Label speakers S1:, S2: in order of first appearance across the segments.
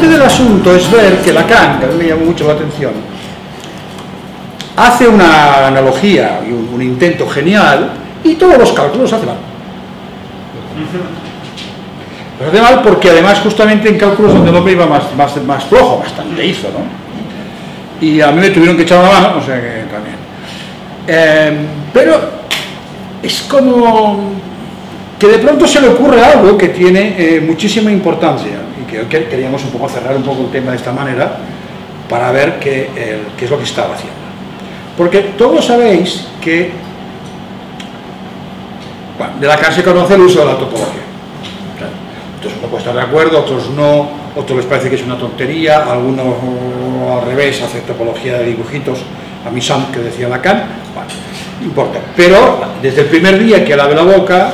S1: importante del asunto es ver que Lacan, que a mí me llamó mucho la atención, hace una analogía y un intento genial, y todos los cálculos hace mal. Los hace mal porque además justamente en cálculos donde el hombre iba más flojo, bastante hizo, ¿no? Y a mí me tuvieron que echar una mano, o sea que también. Pero es como que de pronto se le ocurre algo que tiene muchísima importancia, y que queríamos un poco cerrar un poco el tema de esta manera para ver qué es lo que estaba haciendo. Porque todos sabéis que, bueno, de Lacan se conoce el uso de la topología. Entonces uno puede estar de acuerdo, otros no, otros les parece que es una tontería, algunos al revés hacen topología de dibujitos, a mí Sam, que decía Lacan, bueno, no importa. Pero desde el primer día que él abre la boca,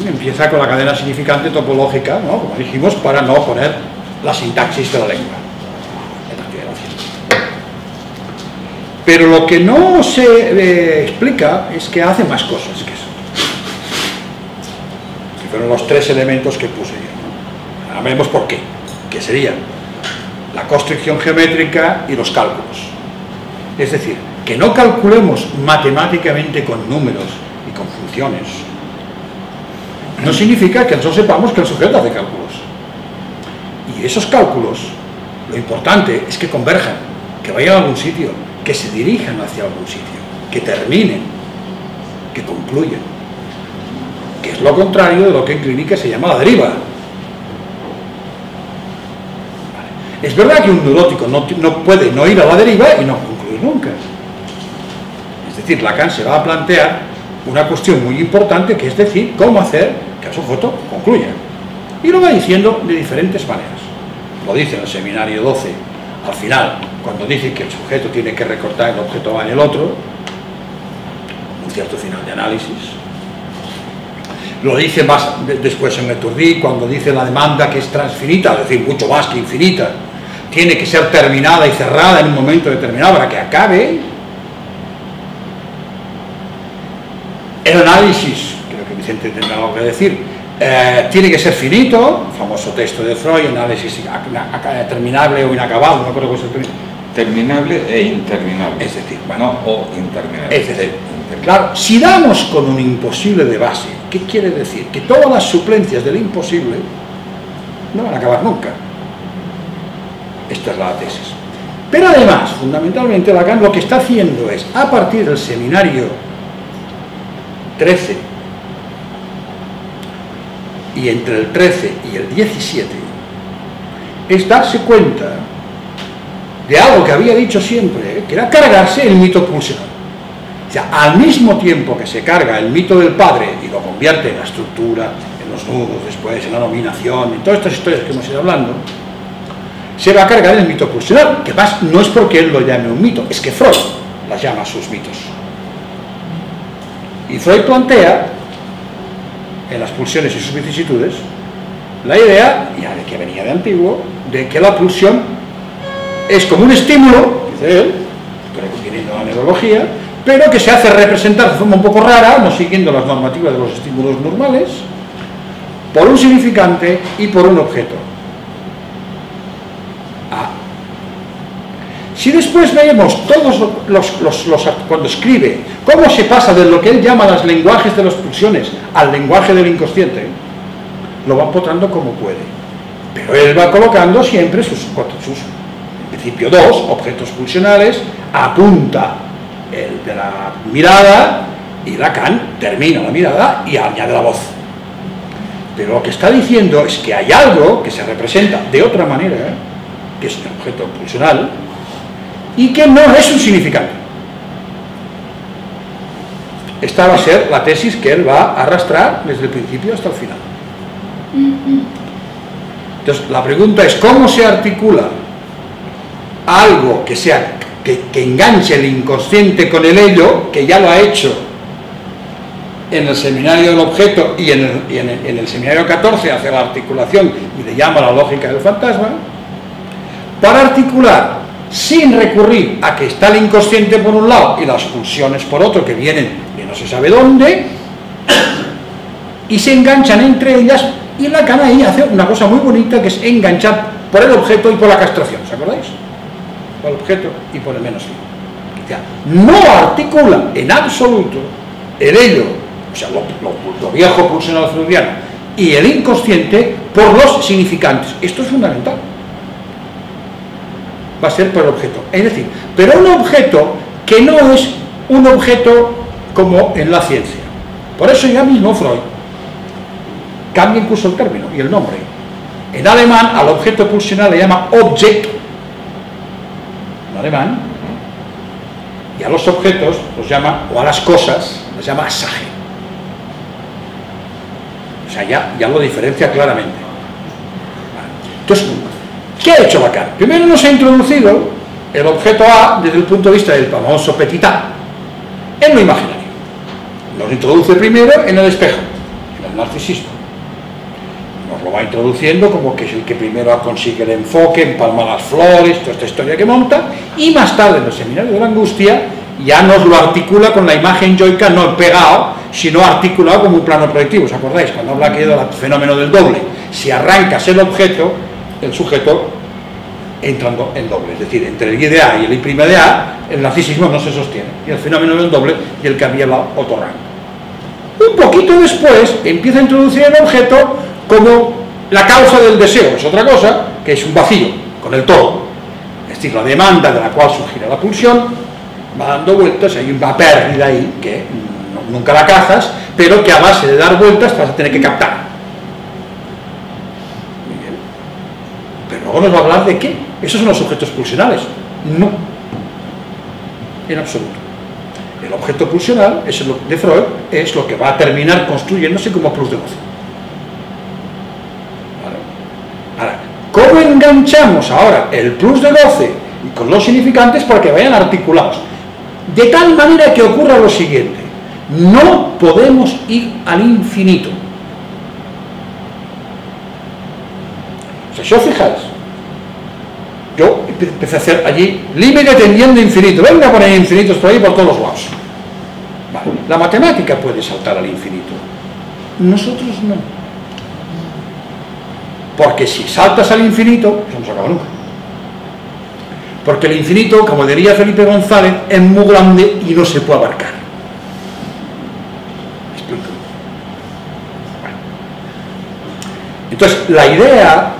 S1: empieza con la cadena significante topológica, ¿no? Como dijimos, para no poner la sintaxis de la lengua. Pero lo que no se explica es que hace más cosas que eso. Que fueron los tres elementos que puse yo, ¿no? Ahora veremos por qué. Que serían la construcción geométrica y los cálculos. Es decir, que no calculemos matemáticamente con números y con funciones. No significa que nosotros sepamos que el sujeto hace cálculos. Y esos cálculos, lo importante es que converjan, que vayan a algún sitio, que se dirijan hacia algún sitio, que terminen, que concluyan, que es lo contrario de lo que en clínica se llama la deriva. Vale. Es verdad que un neurótico no puede no ir a la deriva y no concluir nunca. Es decir, Lacan se va a plantear una cuestión muy importante, que es decir, cómo hacer que el sujeto concluya. Y lo va diciendo de diferentes maneras. Lo dice en el seminario 12, al final, cuando dice que el sujeto tiene que recortar el objeto A en el otro, un cierto final de análisis. Lo dice más después en Leturdi, cuando dice la demanda que es transfinita, es decir, mucho más que infinita, tiene que ser terminada y cerrada en un momento determinado para que acabe. El análisis, creo que Vicente tendrá algo que decir, tiene que ser finito, famoso texto de Freud, análisis terminable o inacabado, no creo que sea
S2: terminable e interminable.
S1: Es decir, bueno,
S2: o interminable.
S1: Es decir, claro, si damos con un imposible de base, ¿qué quiere decir? Que todas las suplencias del imposible no van a acabar nunca. Esta es la tesis. Pero además, fundamentalmente, Lacan lo que está haciendo es, a partir del seminario 13 y entre el 13 y el 17, es darse cuenta de algo que había dicho siempre, que era cargarse el mito pulsional. O sea, al mismo tiempo que se carga el mito del padre y lo convierte en la estructura, en los nudos, después en la nominación, en todas estas historias que hemos ido hablando, se va a cargar el mito pulsional, que más no es porque él lo llame un mito, es que Freud las llama sus mitos. Y Freud plantea, en las pulsiones y sus vicisitudes, la idea, ya de que venía de antiguo, de que la pulsión es como un estímulo, dice él, viniendo de la neurología, pero que se hace representar de forma un poco rara, no siguiendo las normativas de los estímulos normales, por un significante y por un objeto. Si después vemos todos cuando escribe, cómo se pasa de lo que él llama los lenguajes de las pulsiones al lenguaje del inconsciente, lo va empotrando como puede. Pero él va colocando siempre sus en principio dos objetos pulsionales, apunta el de la mirada y Lacan termina la mirada y añade la voz. Pero lo que está diciendo es que hay algo que se representa de otra manera, que es el objeto pulsional, y que no es un significante. Esta va a ser la tesis que él va a arrastrar desde el principio hasta el final. Entonces, la pregunta es, ¿cómo se articula algo que sea que enganche el inconsciente con el ello, que ya lo ha hecho en el seminario del objeto y en el seminario 14 hace la articulación y le llama la lógica del fantasma, para articular sin recurrir a que está el inconsciente por un lado y las pulsiones por otro que vienen de no se sabe dónde, y se enganchan entre ellas Y Lacan ahí hace una cosa muy bonita, que es enganchar por el objeto y por la castración, ¿os acordáis? Por el objeto y por el menos fin. O sea, no articula en absoluto el ello, o sea, lo viejo pulsional freudiano, y el inconsciente por los significantes. Esto es fundamental. Va a ser por el objeto. Es decir, pero un objeto que no es un objeto como en la ciencia. Por eso ya mismo Freud cambia incluso el término y el nombre. En alemán al objeto pulsional le llama Objekt, en alemán, y a los objetos los llama, o a las cosas, los llama Sache. O sea, ya lo diferencia claramente. Entonces, ¿qué ha hecho Lacan? Primero nos ha introducido el objeto A desde el punto de vista del famoso petit A, en lo imaginario. Nos introduce primero en el espejo, en el narcisismo. Nos lo va introduciendo como que es el que primero consigue el enfoque, empalma las flores, toda esta historia que monta, y más tarde en el seminario de la angustia ya nos lo articula con la imagen yoica, no pegado, sino articulado como un plano proyectivo. ¿Os acordáis? Cuando habla aquí del fenómeno del doble. Si arrancas el objeto, el sujeto entrando en doble, es decir, entre el I de A y el I' de A, el narcisismo no se sostiene, y el fenómeno del doble y el que había otro rango. Un poquito después empieza a introducir el objeto como la causa del deseo, es otra cosa, que es un vacío, con el todo, es decir, la demanda de la cual surgirá la pulsión, va dando vueltas, hay una pérdida ahí, que nunca la cazas, pero que a base de dar vueltas vas a tener que captar. Muy bien. Pero luego nos va a hablar de qué. ¿Esos son los objetos pulsionales? No, en absoluto. El objeto pulsional de Freud es lo que va a terminar construyéndose como plus de goce. ¿Vale? Ahora, ¿cómo enganchamos ahora el plus de goce con los significantes para que vayan articulados? De tal manera que ocurra lo siguiente: no podemos ir al infinito. O sea, si os fijáis, yo empecé a hacer allí límite tendiendo infinito, venga a poner infinitos por ahí por todos los lados. Vale. La matemática puede saltar al infinito, nosotros no, porque si saltas al infinito eso no se acaba nunca, porque el infinito, como diría Felipe González, es muy grande y no se puede abarcar. ¿Me explico? Bueno. Entonces, la idea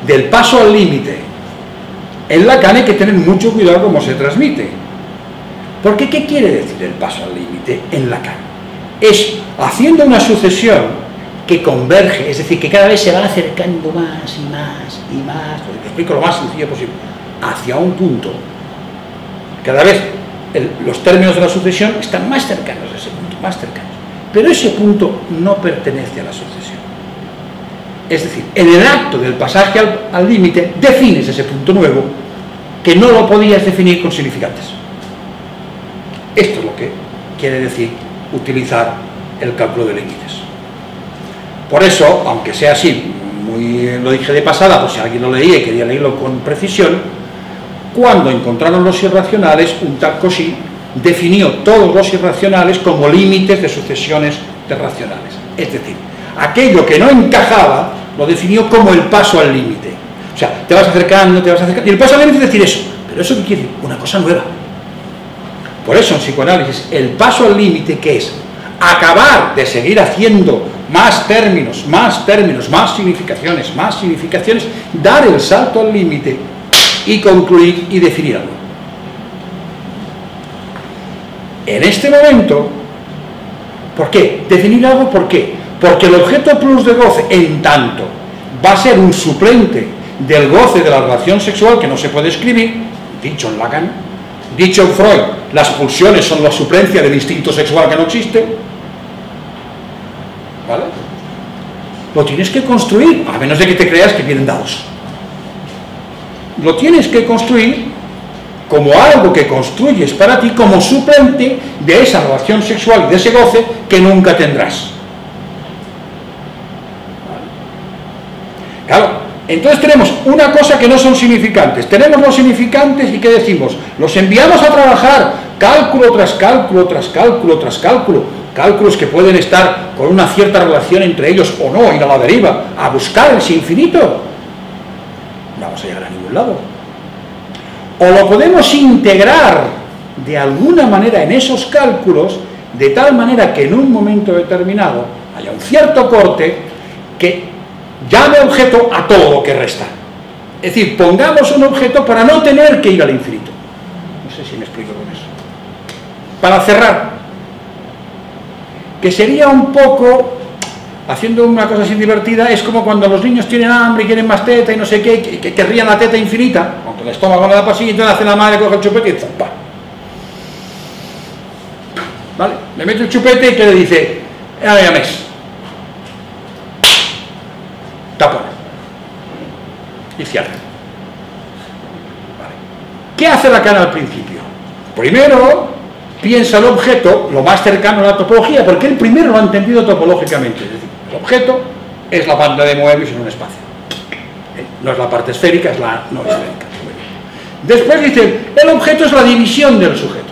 S1: del paso al límite en Lacan hay que tener mucho cuidado cómo se transmite. Porque ¿qué quiere decir el paso al límite en Lacan? Es haciendo una sucesión que converge, es decir, que cada vez se va acercando más y más y más, lo explico lo más sencillo posible, hacia un punto. Cada vez los términos de la sucesión están más cercanos a ese punto, más cercanos. Pero ese punto no pertenece a la sucesión. Es decir, en el acto del pasaje al límite defines ese punto nuevo que no lo podías definir con significantes. Esto es lo que quiere decir utilizar el cálculo de límites. Por eso, aunque sea así, lo dije de pasada, pues si alguien lo leía y quería leerlo con precisión, cuando encontraron los irracionales, un tal Cauchy definió todos los irracionales como límites de sucesiones de racionales. Es decir, aquello que no encajaba lo definió como el paso al límite. O sea, te vas acercando, y el paso al límite es decir eso. Pero ¿eso qué quiere decir? Una cosa nueva. Por eso en psicoanálisis el paso al límite, que es acabar de seguir haciendo más términos, más significaciones, dar el salto al límite y concluir y definir algo. En este momento, ¿por qué? Definir algo, ¿por qué? Porque el objeto plus de goce, en tanto va a ser un suplente del goce de la relación sexual que no se puede escribir, dicho en Lacan, dicho en Freud, las pulsiones son la suplencia del instinto sexual que no existe, ¿vale? Lo tienes que construir, a menos de que te creas que vienen dados. Lo tienes que construir como algo que construyes para ti como suplente de esa relación sexual y de ese goce que nunca tendrás. Claro, entonces tenemos una cosa que no son significantes. Tenemos los significantes y ¿qué decimos? Los enviamos a trabajar cálculo tras cálculo tras cálculo tras cálculo, cálculos que pueden estar con una cierta relación entre ellos o no, ir a la deriva, a buscar el sí infinito, no vamos a llegar a ningún lado. O lo podemos integrar de alguna manera en esos cálculos, de tal manera que en un momento determinado haya un cierto corte que llame objeto a todo lo que resta. Es decir, pongamos un objeto para no tener que ir al infinito. No sé si me explico con eso. Para cerrar, que sería un poco, haciendo una cosa así divertida, es como cuando los niños tienen hambre y quieren más teta y no sé qué, que querrían la teta infinita, aunque el estómago no da pasillo, entonces hace la madre, coge el chupete y zampa. ¿Vale? Le mete el chupete y que le dice, ya llames. Tapón. Y cierra. Vale. ¿Qué hace Lacan al principio? Primero, piensa el objeto lo más cercano a la topología, porque él primero lo ha entendido topológicamente. Es decir, el objeto es la banda de Moebius en un espacio. No es la parte esférica, es la no esférica. Después dice, el objeto es la división del sujeto.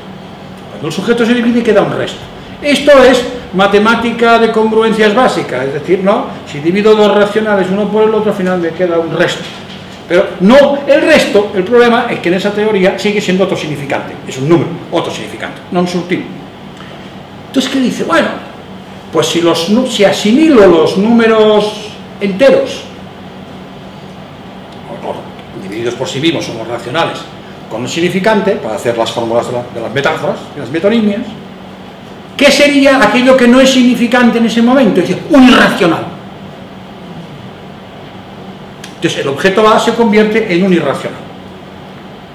S1: Cuando el sujeto se divide queda un resto. Esto es matemática de congruencias básicas, es decir, ¿no? Si divido dos racionales uno por el otro, al final me queda un resto. Pero no el resto, el problema es que en esa teoría sigue siendo autosignificante, es un número, autosignificante, non surtivo. Entonces, ¿qué dice? Bueno, pues si asimilo los números enteros, divididos por sí mismos, son los racionales, con un significante, para hacer las fórmulas de las metáforas, de las metonimias, ¿qué sería aquello que no es significante en ese momento? Es decir, un irracional. Entonces el objeto A se convierte en un irracional.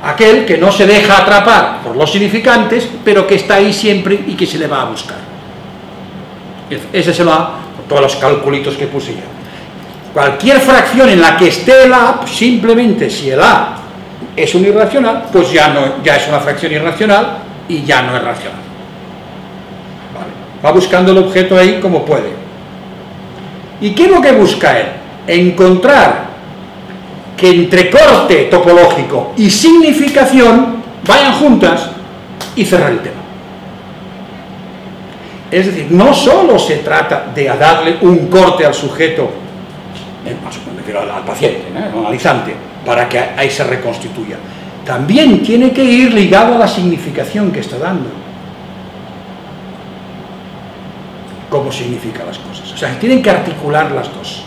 S1: Aquel que no se deja atrapar por los significantes, pero que está ahí siempre y que se le va a buscar. Ese se lo da por todos los calculitos que puse yo. Cualquier fracción en la que esté el A, simplemente si el A es un irracional, pues ya es una fracción irracional y ya no es racional. ¿Vale? Va buscando el objeto ahí como puede. ¿Y qué es lo que busca él? Encontrar que entre corte topológico y significación vayan juntas y cerrar el tema. Es decir, no solo se trata de darle un corte al sujeto, me refiero al paciente, al analizante, para que ahí se reconstituya. También tiene que ir ligado a la significación que está dando. Cómo significa las cosas. O sea, tienen que articular las dos.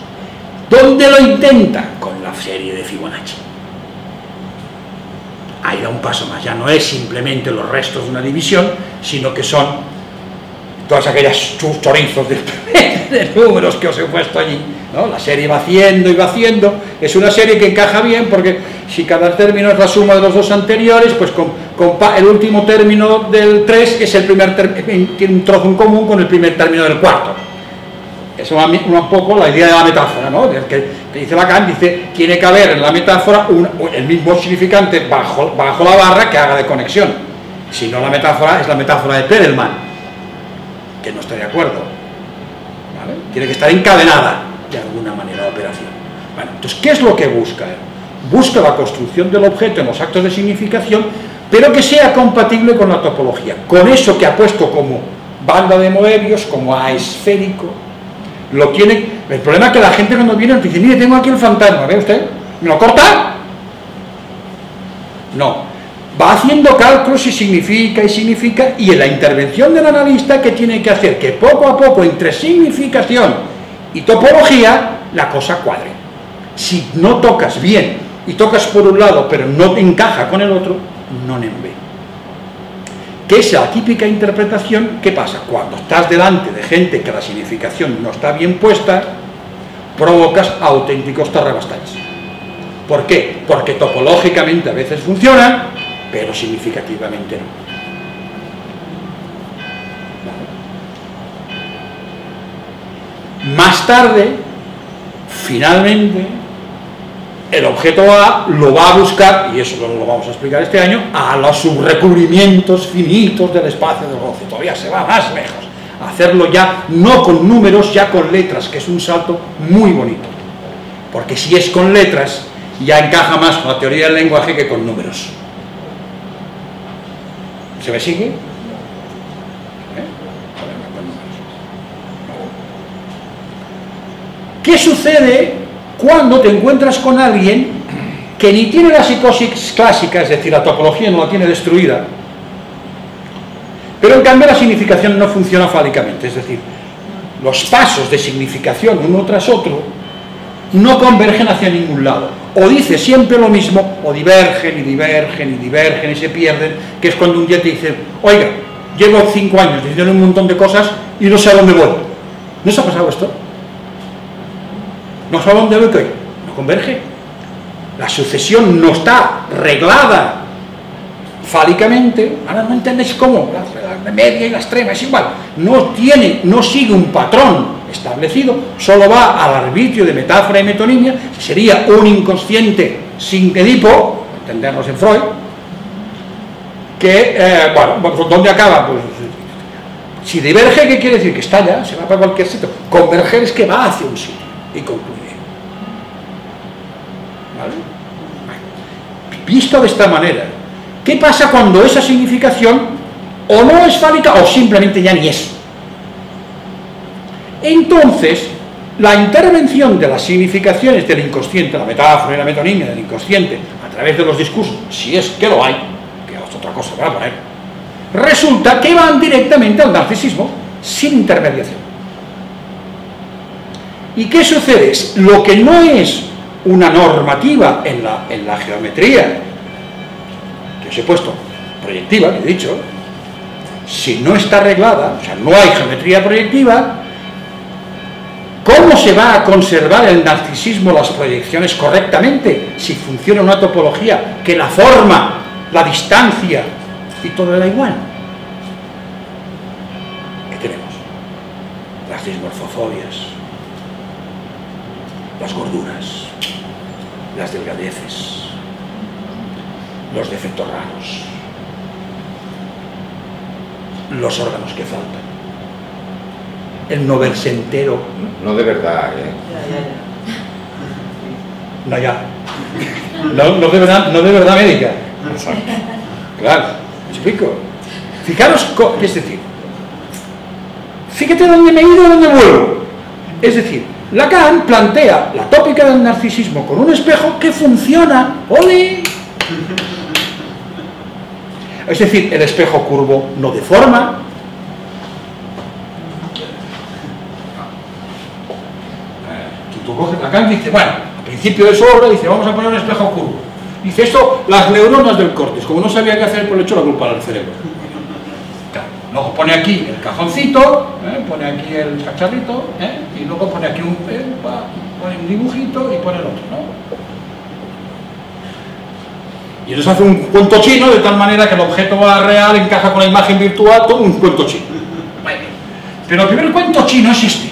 S1: ¿Dónde lo intenta? Con la serie de Fibonacci. Ahí da un paso más. Ya no es simplemente los restos de una división, sino que son todas aquellas chorizos de números que os he puesto allí, ¿no? La serie va haciendo y va haciendo. Es una serie que encaja bien porque si cada término es la suma de los dos anteriores, pues el último término del 3 es el primer tiene un trozo en común con el primer término del cuarto. Eso va un poco la idea de la metáfora, ¿no? Que dice Lacan, dice, tiene que haber en la metáfora el mismo significante bajo la barra que haga de conexión. Si no, la metáfora es la metáfora de Perelman, que no estoy de acuerdo, ¿vale? Tiene que estar encadenada de alguna manera la operación. Bueno, entonces, ¿qué es lo que busca él? Busca la construcción del objeto en los actos de significación, pero que sea compatible con la topología, con eso que ha puesto como banda de Moebius, como aesférico. El problema es que la gente cuando viene nos dice, mire, tengo aquí el fantasma, ¿ve usted? ¿Me lo corta? No. Va haciendo cálculos y significa, y en la intervención del analista, ¿qué tiene que hacer? Que poco a poco, entre significación y topología, la cosa cuadre. Si no tocas bien, y tocas por un lado, pero no encaja con el otro, no nembe. Que es la típica interpretación. ¿Qué pasa? Cuando estás delante de gente que la significación no está bien puesta, provocas auténticos terrabastantes. ¿Por qué? Porque topológicamente a veces funciona, pero significativamente no. ¿Vale? Más tarde, finalmente, el objeto A lo va a buscar, y eso lo vamos a explicar este año, a los subrecubrimientos finitos del espacio del goce. Todavía se va más lejos. Hacerlo ya no con números, ya con letras, que es un salto muy bonito. Porque si es con letras, ya encaja más con la teoría del lenguaje que con números. ¿Se me sigue? Con números. ¿Qué sucede cuando te encuentras con alguien que ni tiene la psicosis clásica, es decir, la topología no la tiene destruida, pero en cambio la significación no funciona fálicamente, es decir, los pasos de significación uno tras otro no convergen hacia ningún lado, o dice siempre lo mismo, o divergen y divergen y divergen y se pierden, que es cuando un día te dicen, oiga, llevo 5 años diciendo un montón de cosas y no sé a dónde voy. ¿No se ha pasado esto? No sé a dónde voy, ¿qué? No converge. La sucesión no está reglada fálicamente, ahora no entendéis cómo, la media y la extrema, es igual, no sigue un patrón establecido, solo va al arbitrio de metáfora y metonimia, sería un inconsciente sin Edipo, entendernos en Freud, que, bueno, ¿dónde acaba? Pues, si diverge, ¿qué quiere decir? Que está allá, se va para cualquier sitio. Converger es que va hacia un sitio y concluye. ¿Vale? Visto de esta manera, ¿qué pasa cuando esa significación o no es fálica o simplemente ya ni es? Entonces, la intervención de las significaciones del inconsciente, la metáfora y la metonimia del inconsciente, a través de los discursos, si es que lo hay, que es otra cosa que va a poner, resulta que van directamente al narcisismo, sin intermediación. ¿Y qué sucede? Lo que no es una normativa en la geometría, que os he puesto proyectiva, que he dicho, si no está arreglada, o sea, no hay geometría proyectiva, ¿cómo se va a conservar el narcisismo, las proyecciones correctamente, si funciona una topología que la forma, la distancia y todo era igual? ¿Qué tenemos? Las dismorfofobias, las gorduras, las delgadeces, los defectos raros, los órganos que faltan, el no verse entero.
S2: No de verdad,
S1: No, ya. No de verdad médica. Claro, ¿me explico? Fijaros, es decir, fíjate dónde me he ido y dónde vuelvo. Es decir, Lacan plantea la tópica del narcisismo con un espejo que funciona. ¡Ole! Es decir, el espejo curvo no deforma. Lacan dice, bueno, al principio de su obra dice, vamos a poner un espejo curvo. Dice, esto, las neuronas del córtex, como no sabía qué hacer, pues le echó la culpa al cerebro. Claro, luego pone aquí el cajoncito, pone aquí el cacharrito, y luego pone aquí pone un dibujito y pone el otro, ¿no? Y nos hace un cuento chino de tal manera que el objeto real encaja con la imagen virtual, todo un cuento chino. Pero el primer cuento chino es este.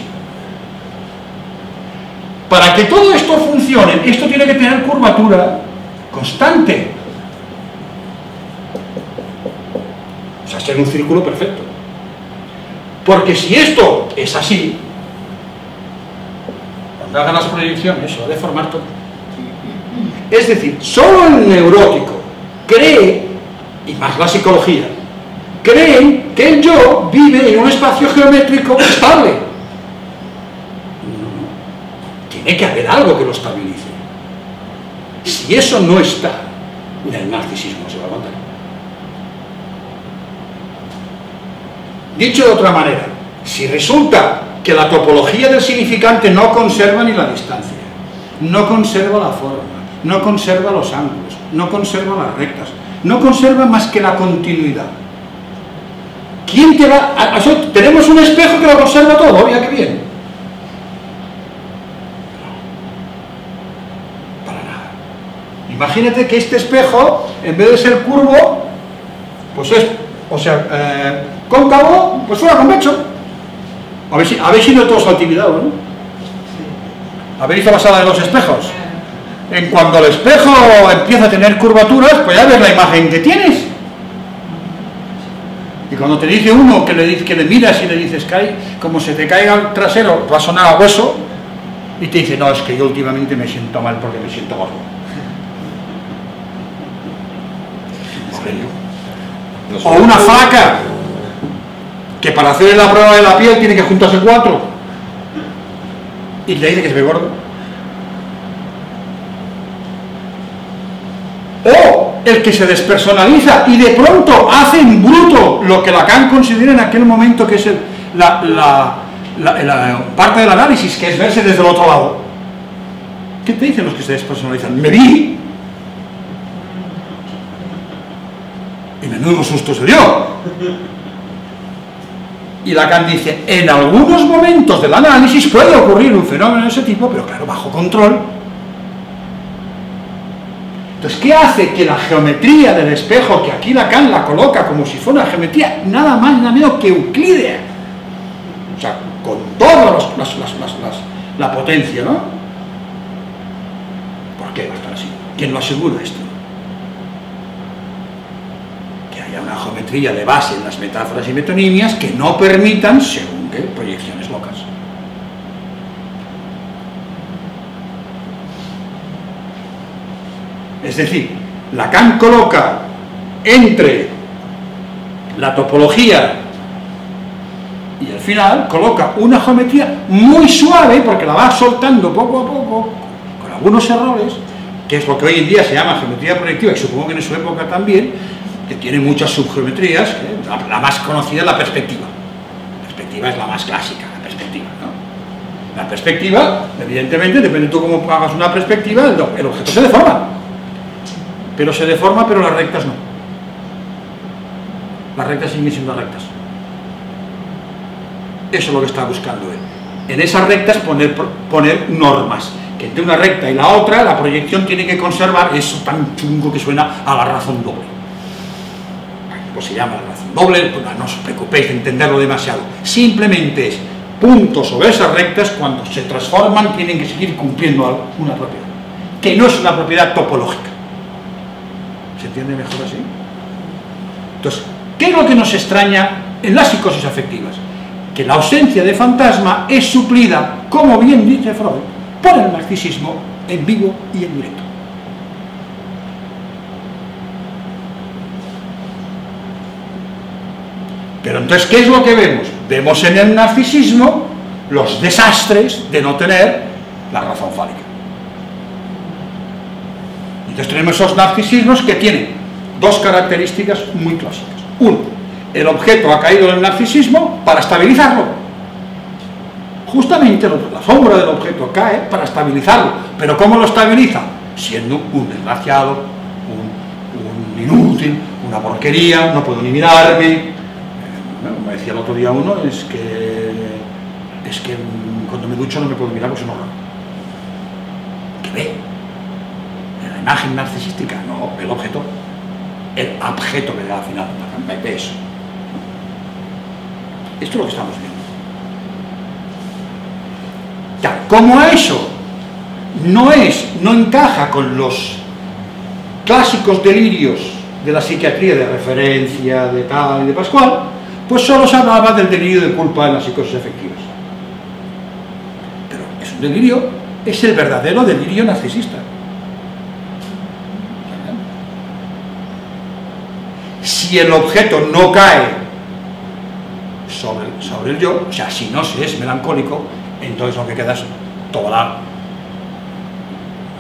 S1: Para que todo esto funcione, esto tiene que tener curvatura constante. O sea, ser un círculo perfecto. Porque si esto es así, cuando hagan las proyecciones se va a deformar todo. Es decir, solo el neurótico cree, y más la psicología, creen que el yo vive en un espacio geométrico estable. Tiene que haber algo que lo estabilice. Si eso no está, el narcisismo no se va a aguantar. Dicho de otra manera, si resulta que la topología del significante no conserva ni la distancia, no conserva la forma, no conserva los ángulos, no conserva las rectas, no conserva más que la continuidad, ¿quién te va a... Tenemos un espejo que lo conserva todo, mira qué bien. Imagínate que este espejo, en vez de ser curvo, pues es, o sea, cóncavo, pues fuera convexo. Habéis ido todos al Tibidabo, ¿no? Habéis ido a la sala de los espejos. En cuanto el espejo empieza a tener curvaturas, pues ya ves la imagen que tienes. Y cuando te dice uno que le miras y le dices, como se te caiga el trasero, va a sonar a hueso, y te dice, no, es que yo últimamente me siento mal porque me siento gordo. O una flaca que para hacer la prueba de la piel tiene que juntarse 4. y le dice que se ve gordo. O el que se despersonaliza y de pronto hace en bruto lo que Lacan considera en aquel momento que es la parte del análisis, que es verse desde el otro lado. ¿Qué te dicen los que se despersonalizan? Me vi y menudo susto se dio. Y Lacan dice, en algunos momentos del análisis puede ocurrir un fenómeno de ese tipo, pero claro, bajo control. Entonces, ¿qué hace? Que la geometría del espejo, que aquí Lacan la coloca como si fuera una geometría nada más nada menos que euclídea, o sea, con toda la potencia, ¿no? ¿Por qué va a estar así? ¿Quién lo asegura esto? Que haya una geometría de base en las metáforas y metonimias que no permitan, según qué, proyecciones locas. Es decir, Lacan coloca entre la topología y el final, coloca una geometría muy suave, porque la va soltando poco a poco, con algunos errores, que es lo que hoy en día se llama geometría proyectiva, y supongo que en su época también, que tiene muchas subgeometrías, la más conocida es la perspectiva. La perspectiva es la más clásica, la perspectiva, ¿no? La perspectiva, evidentemente, depende de tú cómo hagas una perspectiva, el objeto se deforma. Pero se deforma, pero las rectas no. Las rectas siguen siendo rectas. Eso es lo que está buscando él. En esas rectas poner normas. Que entre una recta y la otra, la proyección tiene que conservar eso tan chungo que suena a la razón doble. Pues se llama la razón doble, pues no os preocupéis de entenderlo demasiado. Simplemente es puntos sobre esas rectas, cuando se transforman, tienen que seguir cumpliendo una propiedad. Que no es una propiedad topológica. ¿Se entiende mejor así? Entonces, ¿qué es lo que nos extraña en las psicosis afectivas? Que la ausencia de fantasma es suplida, como bien dice Freud, por el narcisismo en vivo y en directo. Pero entonces, ¿qué es lo que vemos? Vemos en el narcisismo los desastres de no tener la razón fálica. Entonces tenemos esos narcisismos que tienen dos características muy clásicas. Uno, el objeto ha caído en el narcisismo para estabilizarlo. Justamente la sombra del objeto cae para estabilizarlo. ¿Pero cómo lo estabiliza? Siendo un desgraciado, un inútil, una porquería, no puedo ni mirarme. Me decía el otro día uno, es que cuando me ducho no me puedo mirar porque soy raro. ¿Qué ve? La imagen narcisística, no, el objeto que le da al final, ve eso. Esto es lo que estamos viendo. Ya, como eso no encaja con los clásicos delirios de la psiquiatría de referencia, de tal y de Pascual, pues solo se hablaba del delirio de culpa en las psicosis afectivas. Pero es un delirio, es el verdadero delirio narcisista. Si el objeto no cae sobre el yo, o sea, si no se es melancólico, entonces lo que queda es toda la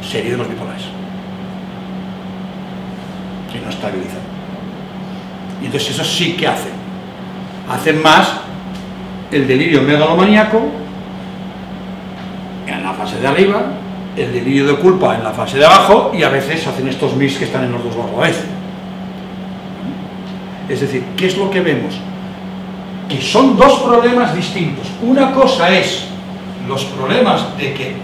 S1: serie de los bipolares, que no estabilizan. Y entonces eso sí que hacen más el delirio megalomaníaco en la fase de arriba, el delirio de culpa en la fase de abajo, y a veces hacen estos mix que están en los dos lados a la vez. Es decir, ¿qué es lo que vemos? Que son dos problemas distintos. Una cosa es los problemas de que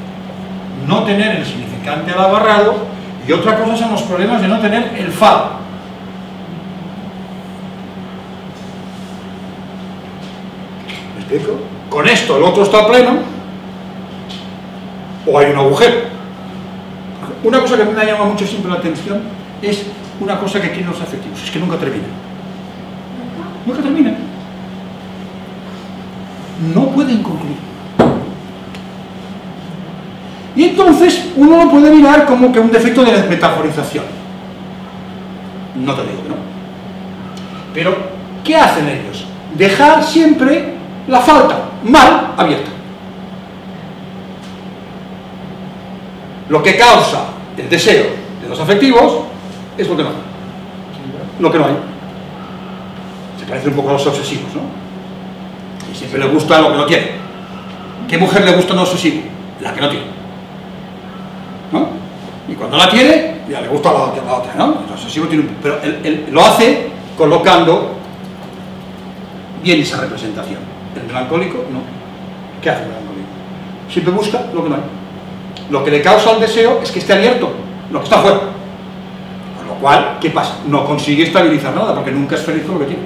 S1: no tener el significante al agarrado, y otra cosa son los problemas de no tener el fado. ¿Me explico? Con esto el otro está pleno, o hay un agujero. Una cosa que a mí me llama mucho siempre la atención es una cosa que tienen los afectivos, es que nunca termina. Nunca termina. No pueden concluir. Y entonces uno lo puede mirar como que un defecto de metaforización. No te digo que no. Pero, ¿qué hacen ellos? Dejar siempre la falta mal abierta. Lo que causa el deseo de los afectivos es lo que no hay. Lo que no hay. Se parece un poco a los obsesivos, ¿no? Y siempre le gusta lo que no tiene. ¿Qué mujer le gusta un obsesivo? La que no tiene. ¿No? Y cuando la tiene, ya le gusta la otra, ¿no? El obsesivo tiene pero él lo hace colocando bien esa representación. El melancólico, no. ¿Qué hace el melancólico? Siempre busca lo que no hay. Lo que le causa el deseo es que esté abierto, lo que está fuera. Con lo cual, ¿qué pasa? No consigue estabilizar nada, porque nunca es feliz con lo que tiene.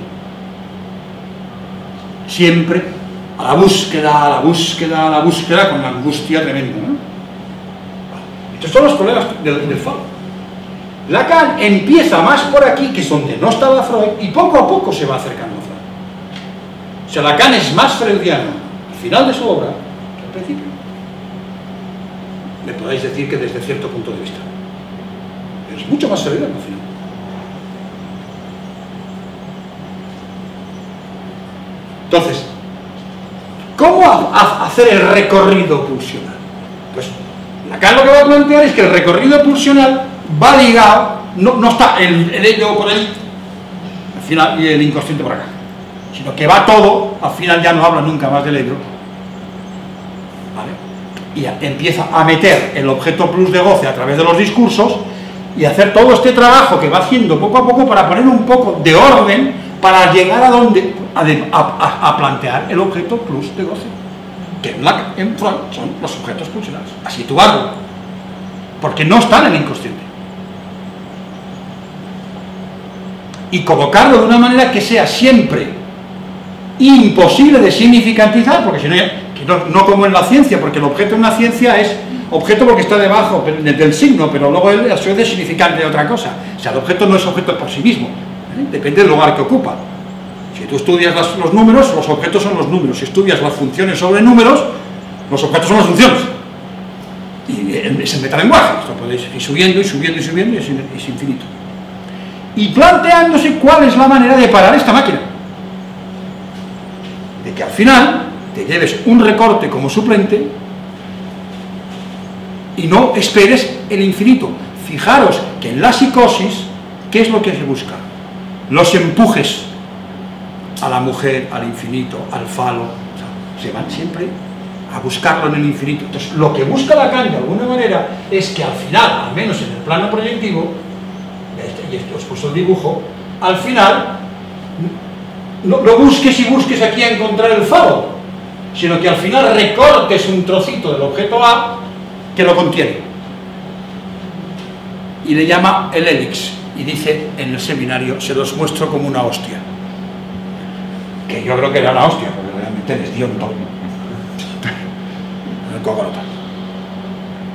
S1: Siempre a la búsqueda, a la búsqueda, a la búsqueda, con la angustia tremenda, ¿no? Estos son los problemas del falo. Lacan empieza más por aquí, que es donde no estaba Freud, y poco a poco se va acercando a Freud. O sea, Lacan es más freudiano al final de su obra que al principio. Le podéis decir que desde cierto punto de vista. Pero es mucho más freudiano al final. Entonces, ¿cómo hacer el recorrido pulsional? Pues Lacan lo que va a plantear es que el recorrido pulsional va ligado, no está el ello por ahí, al final, y el inconsciente por acá, sino que va todo, al final ya no habla nunca más del ello, ¿vale? Y empieza a meter el objeto plus de goce a través de los discursos y hacer todo este trabajo que va haciendo poco a poco para poner un poco de orden para llegar a donde a plantear el objeto plus de goce, que en Freud son los objetos pulsionales, a situarlo, porque no están en el inconsciente, y colocarlo de una manera que sea siempre imposible de significantizar, porque si no como en la ciencia, porque el objeto en la ciencia es objeto porque está debajo del signo, pero luego a su vez es significante de otra cosa. O sea, el objeto no es objeto por sí mismo, depende del lugar que ocupa. Si tú estudias los números, los objetos son los números. Si estudias las funciones sobre números, los objetos son las funciones. Y es el metalenguaje. Esto podéis ir subiendo y subiendo y subiendo y es infinito. Y planteándose cuál es la manera de parar esta máquina. De que al final te lleves un recorte como suplente y no esperes el infinito. Fijaros que en la psicosis, ¿qué es lo que se busca? Los empujes a la mujer, al infinito, al falo, o sea, se van siempre a buscarlo en el infinito. Entonces, lo que busca Lacan de alguna manera es que al final, al menos en el plano proyectivo, y esto os puso el dibujo, al final no busques y busques aquí a encontrar el falo, sino que al final recortes un trocito del objeto A que lo contiene. Y le llama el hélix, y dice en el seminario, se los muestro como una hostia. Que yo creo que era una hostia, porque realmente les dio un tono. El cocorota.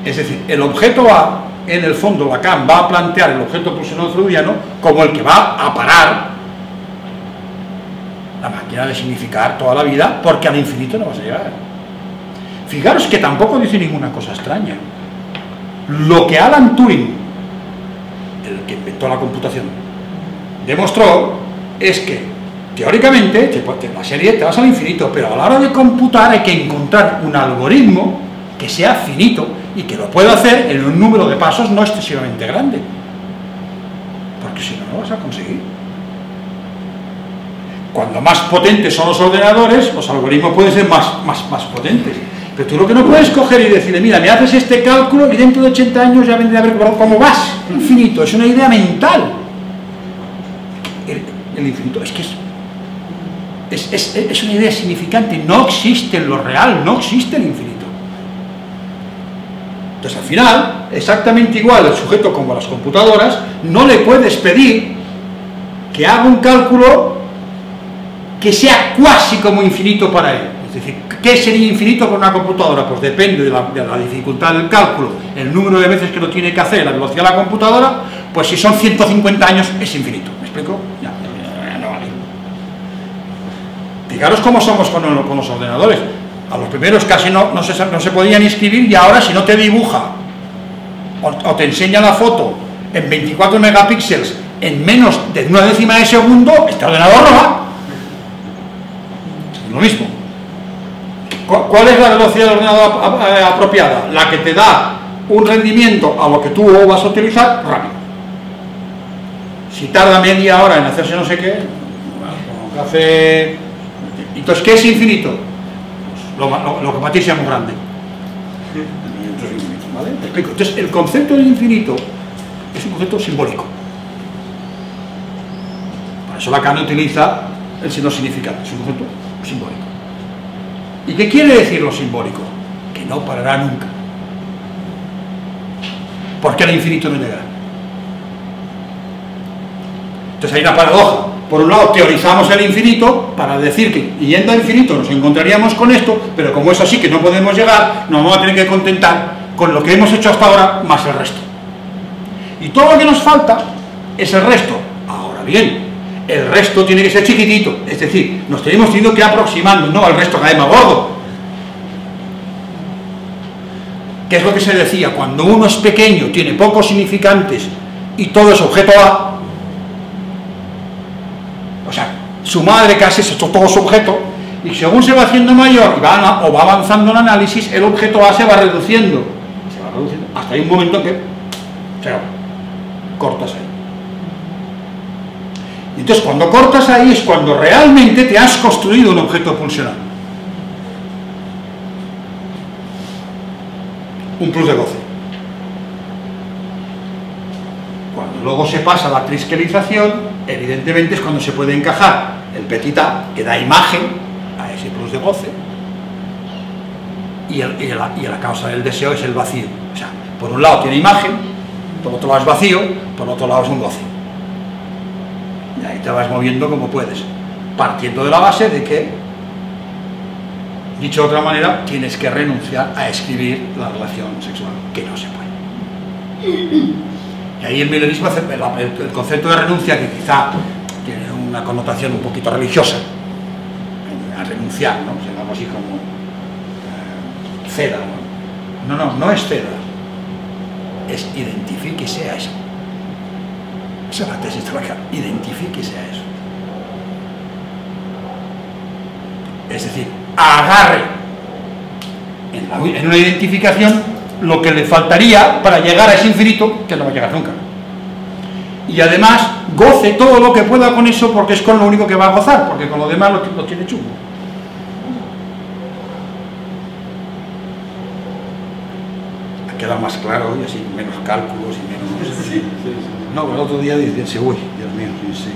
S1: Es decir, el objeto A, en el fondo Lacan va a plantear el objeto pulsional freudiano como el que va a parar la máquina de significar toda la vida, porque al infinito no vas a llegar. Fijaros que tampoco dice ninguna cosa extraña. Lo que Alan Turing, el que inventó la computación, demostró es que teóricamente la serie te vas al infinito, pero a la hora de computar hay que encontrar un algoritmo que sea finito y que lo pueda hacer en un número de pasos no excesivamente grande, porque si no, no vas a conseguir. Cuando más potentes son los ordenadores, los algoritmos pueden ser más potentes, pero tú lo que no puedes coger y decirle, mira, me haces este cálculo y dentro de 80 años ya vendré a ver cómo vas. Infinito, es una idea mental. El infinito es que es una idea significante, no existe en lo real, no existe el infinito. Entonces al final, exactamente igual el sujeto como a las computadoras, no le puedes pedir que haga un cálculo que sea cuasi como infinito para él. Es decir, ¿qué sería infinito con una computadora? Pues depende de la dificultad del cálculo, el número de veces que lo tiene que hacer, la velocidad de la computadora, pues si son 150 años es infinito. ¿Me explico? Ya no vale. Fijaros cómo somos con los ordenadores. A los primeros casi no se podían inscribir, y ahora si no te dibuja o te enseña la foto en 24 megapíxeles en menos de una décima de segundo, este ordenador no va. Es lo mismo. ¿Cuál es la velocidad del ordenador apropiada? La que te da un rendimiento a lo que tú vas a utilizar rápido. Si tarda media hora en hacerse no sé qué, como que hace... Entonces, ¿qué es infinito? Pues lo que para ti sea muy grande. ¿Vale? ¿Te explico? Entonces, el concepto de infinito es un concepto simbólico. Por eso Lacan utiliza el signo significante, es un concepto simbólico. ¿Y qué quiere decir lo simbólico? Que no parará nunca. ¿Por qué el infinito no llegará? Entonces hay una paradoja. Por un lado teorizamos el infinito para decir que yendo al infinito nos encontraríamos con esto, pero como es así que no podemos llegar, nos vamos a tener que contentar con lo que hemos hecho hasta ahora más el resto. Y todo lo que nos falta es el resto. Ahora bien, el resto tiene que ser chiquitito, es decir, nos tenemos tenido que ir aproximando, no al resto cae más gordo. ¿Qué es lo que se decía? Cuando uno es pequeño, tiene pocos significantes y todo es objeto A, o sea, su madre casi es todo su objeto, y según se va haciendo mayor o va avanzando el análisis, el objeto A se va reduciendo, hasta hay un momento que cortas ahí. Y entonces cuando cortas ahí es cuando realmente te has construido un objeto pulsional. Un plus de goce. Cuando luego se pasa a la trisquelización, evidentemente es cuando se puede encajar el petit a, que da imagen a ese plus de goce, y la causa del deseo es el vacío. O sea, por un lado tiene imagen, por otro lado es vacío, por otro lado es un goce. Y ahí te vas moviendo como puedes, partiendo de la base de que, dicho de otra manera, tienes que renunciar a escribir la relación sexual, que no se puede. Y ahí el milenismo hace el concepto de renuncia, que quizá tiene una connotación un poquito religiosa, a renunciar, ¿no? O sea, algo así como ceda, ¿no? No es ceda, es identifíquese a eso. Esa es la tesis de Lacan, identifíquese a eso. Es decir, agarre en una identificación lo que le faltaría para llegar a ese infinito, que no va a llegar nunca. Y además, goce todo lo que pueda con eso, porque es con lo único que va a gozar, porque con lo demás lo tiene chungo. Ha quedado más claro y así, menos cálculos y menos...
S3: Sí.
S1: No, el otro día dice, uy, Dios mío, sí.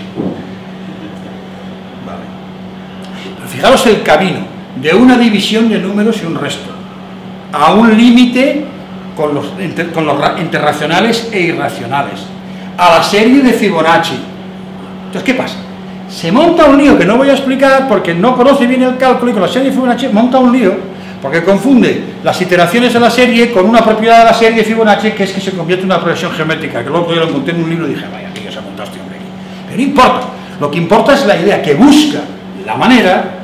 S1: Vale. Pero fijaros el camino de una división de números y un resto, a un límite con los interracionales e irracionales, a la serie de Fibonacci. Entonces, ¿qué pasa? Se monta un lío que no voy a explicar porque no conoce bien el cálculo, y con la serie de Fibonacci monta un lío porque confunde las iteraciones de la serie con una propiedad de la serie de Fibonacci, que es que se convierte en una progresión geométrica, que luego yo lo encontré en un libro y dije, vaya, que ya se ha montado este hombre aquí. Pero no importa, lo que importa es la idea, que busca la manera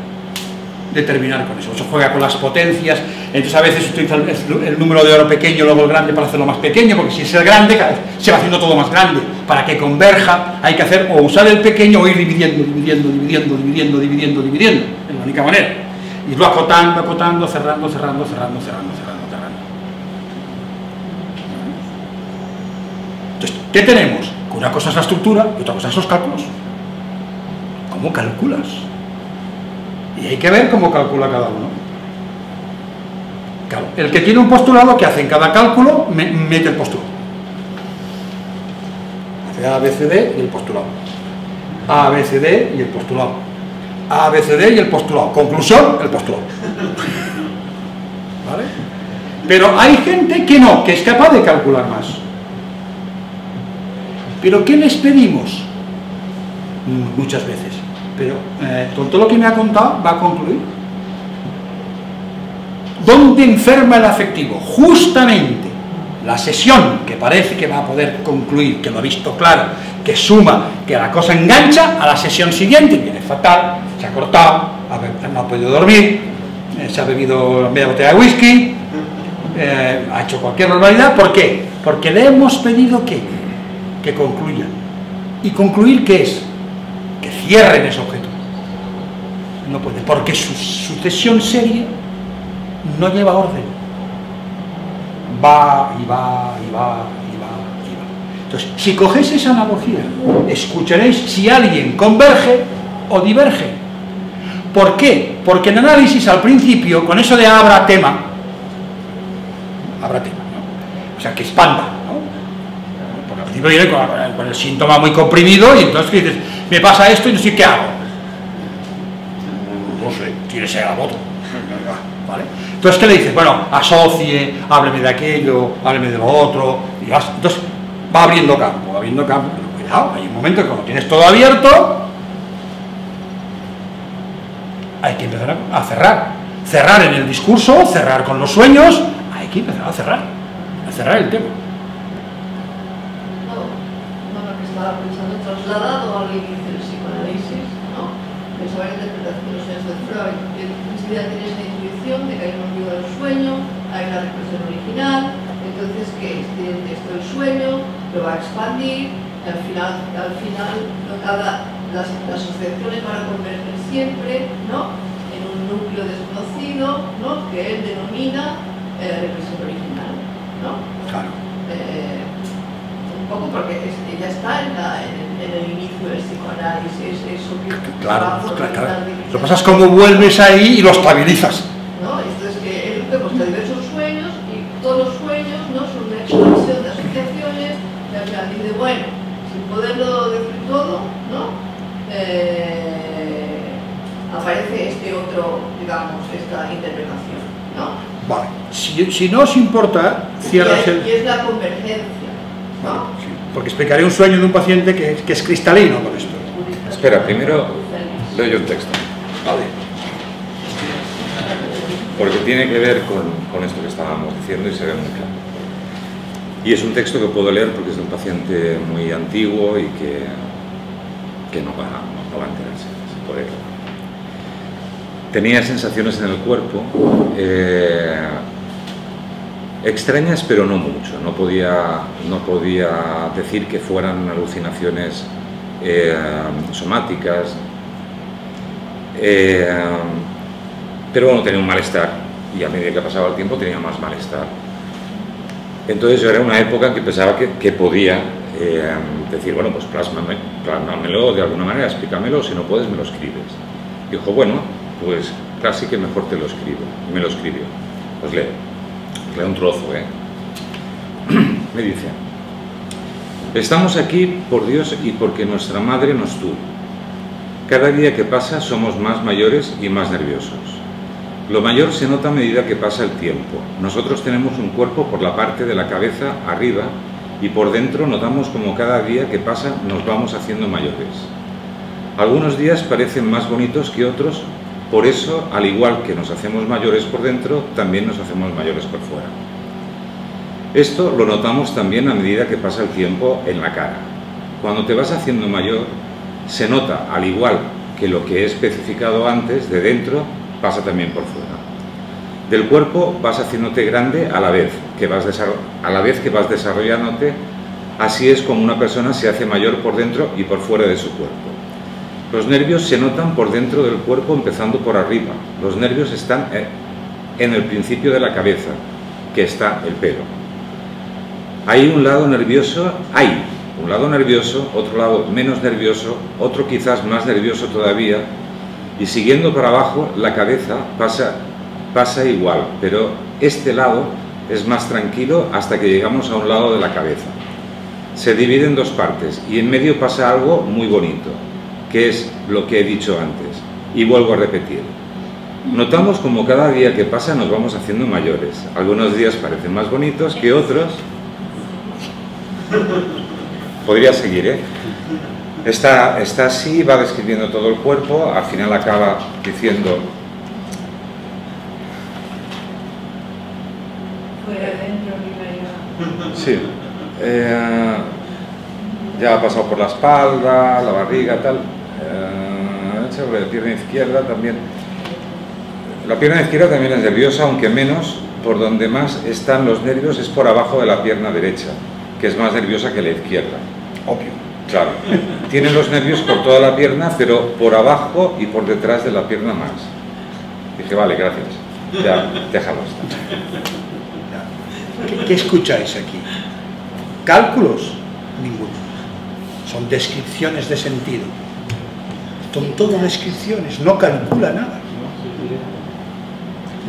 S1: de terminar con eso. Eso juega con las potencias, entonces a veces utiliza el número de oro pequeño, luego el grande para hacerlo más pequeño, porque si es el grande, cada vez se va haciendo todo más grande. Para que converja hay que hacer o usar el pequeño o ir dividiendo. Es la única manera. Y lo acotando, cerrando. Entonces, ¿qué tenemos? Que una cosa es la estructura y otra cosa son los cálculos. ¿Cómo calculas? Y hay que ver cómo calcula cada uno. Claro, el que tiene un postulado, ¿qué hace? En cada cálculo mete el postulado. Hace A, B, C, D y el postulado. A, B, C, D y el postulado. A, B, C, D y el postulado. Conclusión, el postulado. ¿Vale? Pero hay gente que no, que es capaz de calcular más. ¿Pero qué les pedimos? Muchas veces. Pero con todo lo que me ha contado, va a concluir. ¿Dónde enferma el afectivo? Justamente la sesión que parece que va a poder concluir, que lo ha visto claro, que suma, que la cosa engancha, a la sesión siguiente viene fatal, se ha cortado, no ha podido dormir, se ha bebido media botella de whisky, ha hecho cualquier barbaridad. ¿Por qué? Porque le hemos pedido que concluya. ¿Y concluir qué es? Que cierren ese objeto. No puede, porque su sucesión serie no lleva orden. va y va y va y va y va. Entonces, si cogéis esa analogía, escucharéis si alguien converge o diverge. ¿Por qué? Porque en análisis al principio, con eso de habrá tema, ¿no? O sea, que expanda, ¿no? Porque al principio viene con el síntoma muy comprimido y entonces dices, me pasa esto y no sé qué hago. No sé, tírese a la moto. ¿Vale? Entonces, ¿qué le dices? Bueno, asocie, hábleme de aquello, hábleme de lo otro, y vas, entonces va abriendo campo, pero cuidado, hay un momento que cuando tienes todo abierto, hay que empezar a cerrar en el discurso, cerrar con los sueños, hay que empezar a cerrar el tema.
S3: No, que estaba pensando, trasladado al inicio del psicoanálisis, ¿no? Pensaba en la interpretación de los sueños de Freud, que enseguida tenía esta intuición de que hay un motivo del sueño, hay una represión original, entonces que tiene el texto del sueño, lo va a expandir, y al final no las asociaciones van a converger siempre, ¿no? En un núcleo desconocido, ¿no? Que él denomina represión original, ¿no?
S1: Claro.
S3: Un poco porque ya está en el inicio del psicoanálisis, eso que
S1: claro. Lo que pasa es cómo vuelves ahí y lo estabilizas.
S3: ¿No? Esto es que él busca diversos sueños y todos los sueños no son una expansión de asociaciones y al final dice, bueno, sin poderlo decir todo, ¿no? Aparece este otro, digamos, esta interpretación, ¿no?
S1: Vale, si no os importa, cierras el...
S3: Y es la convergencia, ¿no?
S1: Vale, sí. Porque explicaré un sueño de un paciente que es cristalino con esto.
S2: Espera, primero leo yo el texto.
S1: Vale.
S2: Porque tiene que ver con esto que estábamos diciendo y se ve muy claro. Y es un texto que puedo leer porque es de un paciente muy antiguo y que no va a enterarse, se puede claro. Tenía sensaciones en el cuerpo extrañas, pero no mucho. No podía decir que fueran alucinaciones somáticas, pero bueno, tenía un malestar y a medida que pasaba el tiempo tenía más malestar. Entonces yo era una época en que pensaba que podía decir, bueno, pues plásmamelo de alguna manera, explícamelo, si no puedes me lo escribes. Dijo, bueno, pues casi que mejor te lo escribo. Y me lo escribió. Pues leo un trozo, Me dice: estamos aquí por Dios y porque nuestra madre nos tuvo. Cada día que pasa somos más mayores y más nerviosos. Lo mayor se nota a medida que pasa el tiempo. Nosotros tenemos un cuerpo por la parte de la cabeza arriba y por dentro notamos como cada día que pasa nos vamos haciendo mayores. Algunos días parecen más bonitos que otros, por eso, al igual que nos hacemos mayores por dentro, también nos hacemos mayores por fuera. Esto lo notamos también a medida que pasa el tiempo en la cara. Cuando te vas haciendo mayor, se nota, al igual que lo que he especificado antes, de dentro pasa también por fuera. Del cuerpo vas haciéndote grande a la vez que vas desarrollándote. Así es como una persona se hace mayor por dentro y por fuera de su cuerpo. Los nervios se notan por dentro del cuerpo, empezando por arriba. Los nervios están en el principio de la cabeza, que está el pelo. Hay un lado nervioso, otro lado menos nervioso, otro quizás más nervioso todavía, y siguiendo para abajo la cabeza pasa igual, pero este lado es más tranquilo hasta que llegamos a un lado de la cabeza. Se divide en dos partes y en medio pasa algo muy bonito, que es lo que he dicho antes, y vuelvo a repetir. Notamos como cada día que pasa nos vamos haciendo mayores. Algunos días parecen más bonitos que otros. Podría seguir, Está así, va describiendo todo el cuerpo, al final acaba diciendo...
S3: Fuera, dentro, arriba.
S2: Sí. Ya ha pasado por la espalda, la barriga, tal. Sobre la pierna izquierda también. La pierna izquierda también es nerviosa, aunque menos. Por donde más están los nervios es por abajo de la pierna derecha, que es más nerviosa que la izquierda.
S1: Obvio.
S2: Claro. Tiene los nervios por toda la pierna, pero por abajo y por detrás de la pierna más. Dije, vale, gracias. Ya, déjalo estar.
S1: ¿Qué escucháis aquí? ¿Cálculos? Ninguno. Son descripciones de sentido. Son todo descripciones, no calcula nada.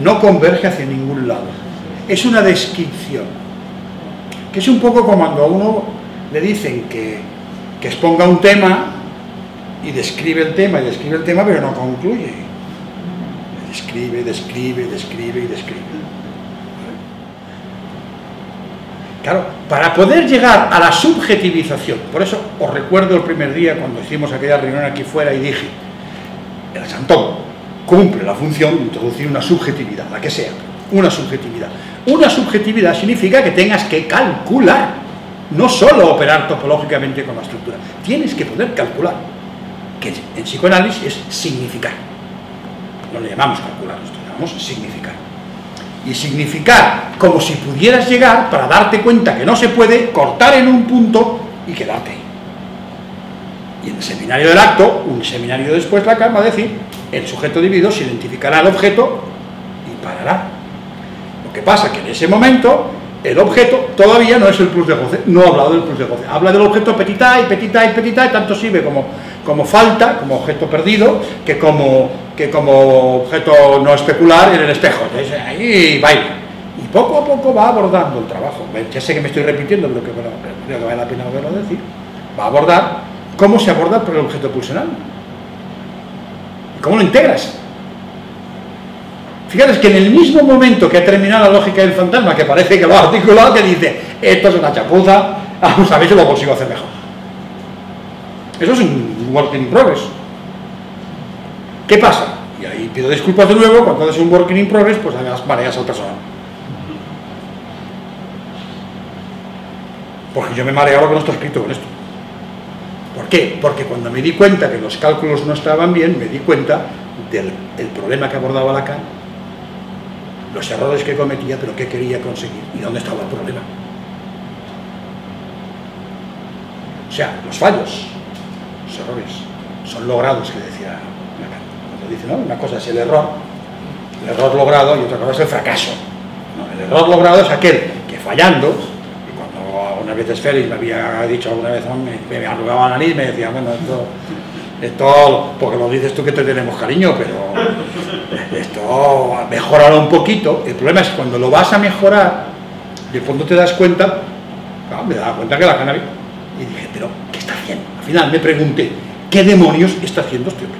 S1: No converge hacia ningún lado. Es una descripción. Que es un poco como cuando a uno le dicen que exponga un tema y describe el tema, pero no concluye. Describe y describe. Claro, para poder llegar a la subjetivización, por eso os recuerdo el primer día cuando hicimos aquella reunión aquí fuera y dije, el Santón cumple la función de introducir una subjetividad, la que sea, una subjetividad. Una subjetividad significa que tengas que calcular, no solo operar topológicamente con la estructura, tienes que poder calcular, que en psicoanálisis es significar. No le llamamos calcular, nosotros le llamamos significar. Y significar como si pudieras llegar, para darte cuenta que no se puede, cortar en un punto y quedarte ahí. Y en el seminario del acto, un seminario después, Lacan va a decir, el sujeto dividido se identificará al objeto y parará. Lo que pasa es que en ese momento el objeto todavía no es el plus de goce, no ha hablado del plus de goce, habla del objeto petit y tanto sirve como falta, como objeto perdido, que como objeto no especular en el espejo. Entonces ahí baila. Y poco a poco va abordando el trabajo. Ya sé que me estoy repitiendo, pero creo que vale la pena volverlo a decir. Va a abordar cómo se aborda por el objeto pulsional. ¿Cómo lo integras? Fíjate que en el mismo momento que ha terminado la lógica del fantasma, que parece que lo ha articulado, que dice, esto es una chapuza, vamos a ver si lo consigo hacer mejor. Eso es un working in progress. ¿Qué pasa? Y ahí pido disculpas de nuevo, cuando haces un working in progress, pues además mareas al personal. Porque yo me mareo lo que no está escrito con esto. ¿Por qué? Porque cuando me di cuenta que los cálculos no estaban bien, me di cuenta del problema que abordaba Lacan, los errores que cometía, pero qué quería conseguir y dónde estaba el problema. O sea, los fallos, los errores, son logrados, que decía Lacan. Cuando dice, ¿no? Una cosa es el error logrado, y otra cosa es el fracaso. ¿No? El error logrado es aquel que fallando, y cuando algunas veces Félix me había dicho alguna vez, me arrugaba la nariz, me decía, bueno, esto, porque lo dices tú que te tenemos cariño, pero esto, mejóralo un poquito. El problema es cuando lo vas a mejorar, de fondo te das cuenta, claro, me daba cuenta que la cannabis, y dije, pero, ¿qué está haciendo? Al final me pregunté, ¿qué demonios está haciendo este hombre?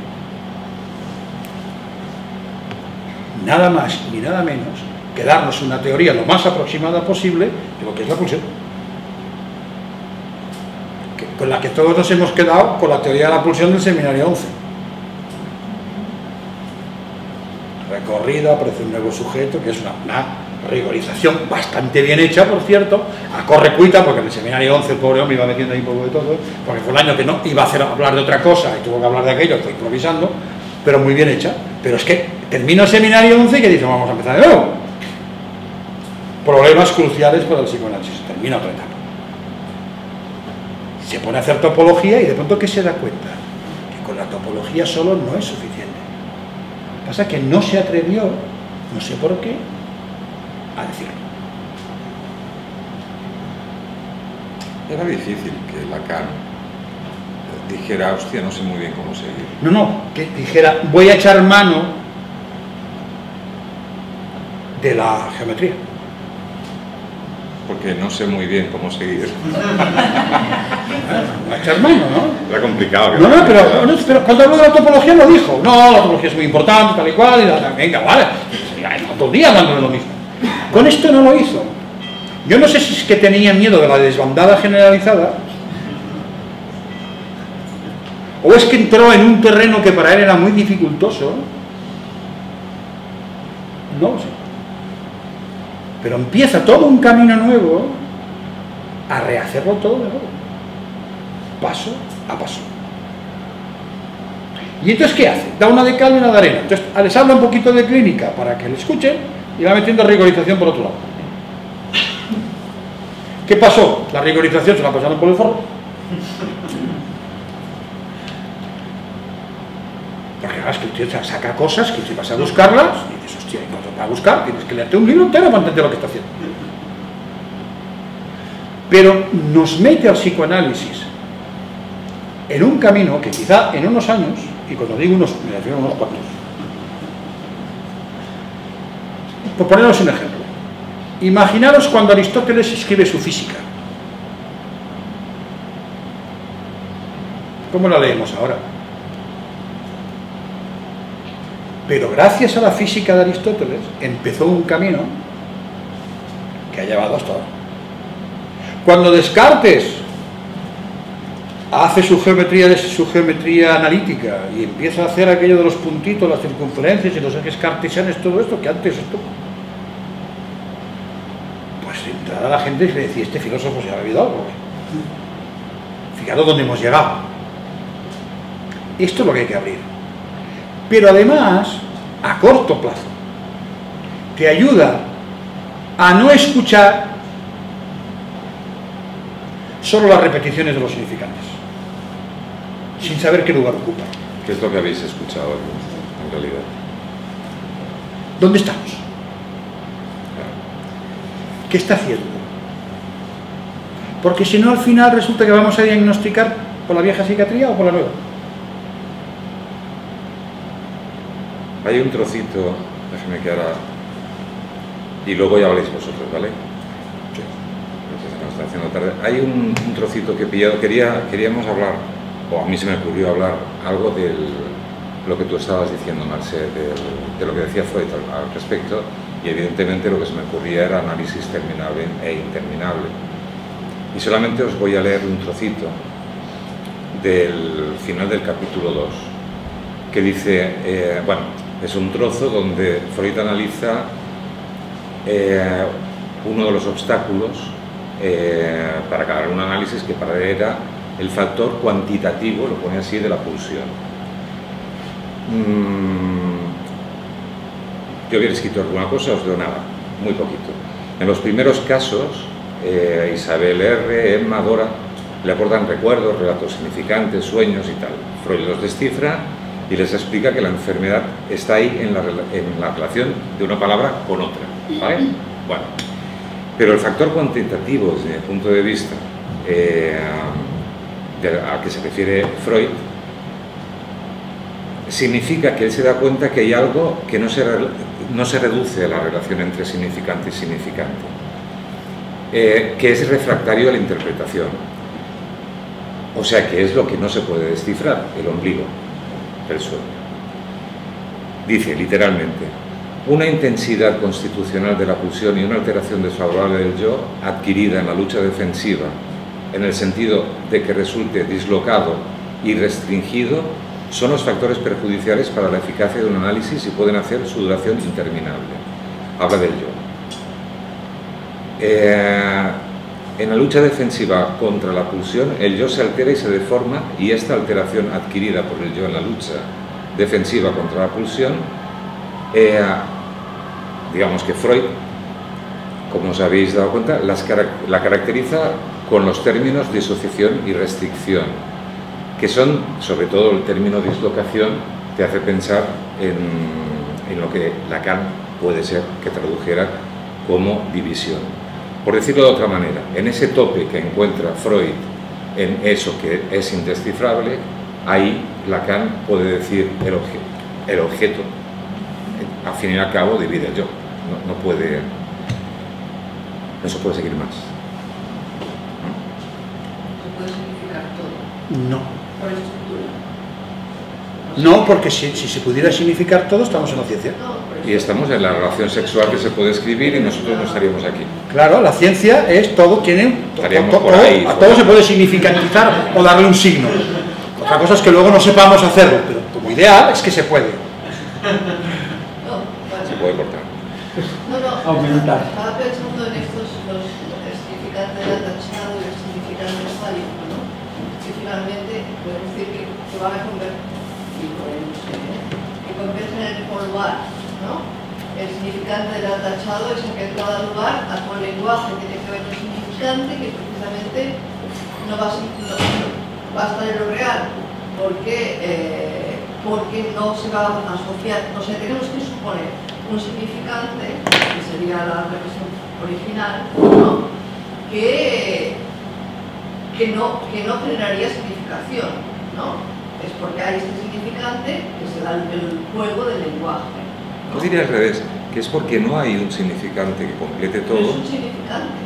S1: Nada más ni nada menos que darnos una teoría lo más aproximada posible de lo que es la pulsión. Con la que todos nos hemos quedado con la teoría de la pulsión del seminario 11. Recorrido, aparece un nuevo sujeto, que es una rigorización bastante bien hecha, por cierto, a correcuita, porque en el seminario 11 el pobre hombre iba metiendo ahí un poco de todo, porque fue el año que no iba a hablar de otra cosa y tuvo que hablar de aquello, estoy improvisando, pero muy bien hecha. Pero es que termina el seminario 11 y que dice, vamos a empezar de nuevo. Problemas cruciales para el psicoanálisis. Termina otra etapa. Se pone a hacer topología y de pronto, ¿qué se da cuenta? Que con la topología solo no es suficiente. Pasa que no se atrevió, no sé por qué, a decirlo.
S2: Era difícil que Lacan dijera, hostia, no sé muy bien cómo seguir.
S1: No, que dijera, voy a echar mano de la geometría.
S2: Porque no sé muy bien cómo seguir.
S1: A echar mano, ¿no?
S2: Era complicado.
S1: Pero cuando habló de la topología lo dijo. No, la topología es muy importante, tal y cual. Y venga, vale. Todo el día hablando de lo mismo. Con esto no lo hizo. Yo no sé si es que tenía miedo de la desbandada generalizada, o es que entró en un terreno que para él era muy dificultoso. No lo sé. Pero empieza todo un camino nuevo a rehacerlo todo de nuevo, paso a paso. ¿Y entonces qué hace? Da una de cal y una de arena. Entonces les habla un poquito de clínica para que le escuchen y va metiendo rigorización por otro lado. ¿Qué pasó? La rigorización se la pasaron por el forro. Porque es que usted saca cosas que usted vas a buscarlas y dices, hostia, y cuando vas a buscar tienes que leerte un libro entero para entender lo que está haciendo. pero nos mete al psicoanálisis en un camino que quizá en unos años, y cuando digo unos, me refiero a unos cuantos, por poneros un ejemplo, imaginaros cuando Aristóteles escribe su Física. ¿Cómo la leemos ahora? Pero gracias a la física de Aristóteles empezó un camino que ha llevado hasta ahora. Cuando Descartes hace su geometría analítica y empieza a hacer aquello de los puntitos, las circunferencias y los ejes cartesianos, todo esto, que antes esto, pues de entrada la gente le decía, este filósofo se ha bebido algo. Fijaros dónde hemos llegado. Esto es lo que hay que abrir. Pero además, a corto plazo, te ayuda a no escuchar solo las repeticiones de los significantes, sin saber qué lugar ocupa.
S2: ¿Qué es lo que habéis escuchado en realidad?
S1: ¿Dónde estamos? ¿Qué está haciendo? Porque si no, al final resulta que vamos a diagnosticar por la vieja psiquiatría o por la nueva.
S2: Hay un trocito, déjeme que ahora... Y luego ya habléis vosotros, ¿vale? Sí. Se nos está haciendo tarde. Hay un trocito que he pillado, queríamos hablar, o a mí se me ocurrió hablar, algo de lo que tú estabas diciendo, Marce, de lo que decía Freud al respecto, y evidentemente lo que se me ocurría era análisis terminable e interminable. Y solamente os voy a leer un trocito del final del capítulo 2, que dice, bueno, es un trozo donde Freud analiza uno de los obstáculos para acabar un análisis que para él era el factor cuantitativo, lo pone así, de la pulsión. Yo hubiera escrito alguna cosa, os leo nada, muy poquito. En los primeros casos, Isabel R., Emma, Dora, le aportan recuerdos, relatos significantes, sueños y tal. Freud los descifra y les explica que la enfermedad está ahí en la relación de una palabra con otra, ¿vale? Bueno, pero el factor cuantitativo desde el punto de vista al que se refiere Freud significa que él se da cuenta que hay algo que no se reduce a la relación entre significante y significante, que es refractario a la interpretación, o sea que es lo que no se puede descifrar, el ombligo del sueño. Dice literalmente: una intensidad constitucional de la pulsión y una alteración desfavorable del yo adquirida en la lucha defensiva, en el sentido de que resulte dislocado y restringido, son los factores perjudiciales para la eficacia de un análisis y pueden hacer su duración interminable. Habla del yo. En la lucha defensiva contra la pulsión, el yo se altera y se deforma, y esta alteración adquirida por el yo en la lucha defensiva contra la pulsión, digamos que Freud, como os habéis dado cuenta, la caracteriza con los términos disociación y restricción, que son, sobre todo el término dislocación, te hace pensar en lo que Lacan puede ser que tradujera como división. Por decirlo de otra manera, en ese tope que encuentra Freud, en eso que es indescifrable, ahí Lacan puede decir el objeto, al fin y al cabo divide el yo, no se puede seguir más.
S3: ¿Se puede significar todo?
S1: No.
S3: Por estructura.
S1: No, porque si se pudiera significar todo, estamos en la ciencia.
S2: Y estamos en la relación sexual que se puede escribir y nosotros no estaríamos aquí.
S1: Claro, la ciencia es todo, todo se puede significantizar o darle un signo. Otra cosa es que luego no sepamos hacerlo, pero como ideal es que se puede.
S2: Se puede cortar.
S1: Aumentar.
S3: Estaba pensando en estos, los significantes del atachado y los significantes válidos, ¿no? Que finalmente podemos decir que van a convertir, que convierten en el lugar, ¿no? El significante del atachado es el que en cada lugar, a un lenguaje tiene que ver con el significante, que precisamente no va a estar en lo real, porque no se va a asociar, o sea, tenemos que suponer un significante, que sería la represión original, ¿no? que que no generaría significación, ¿no? Es porque hay este significante que se da el juego del lenguaje, ¿no?
S2: Yo diría al revés, que es porque no hay un significante que complete
S3: Pero es
S2: todo.
S3: un significante.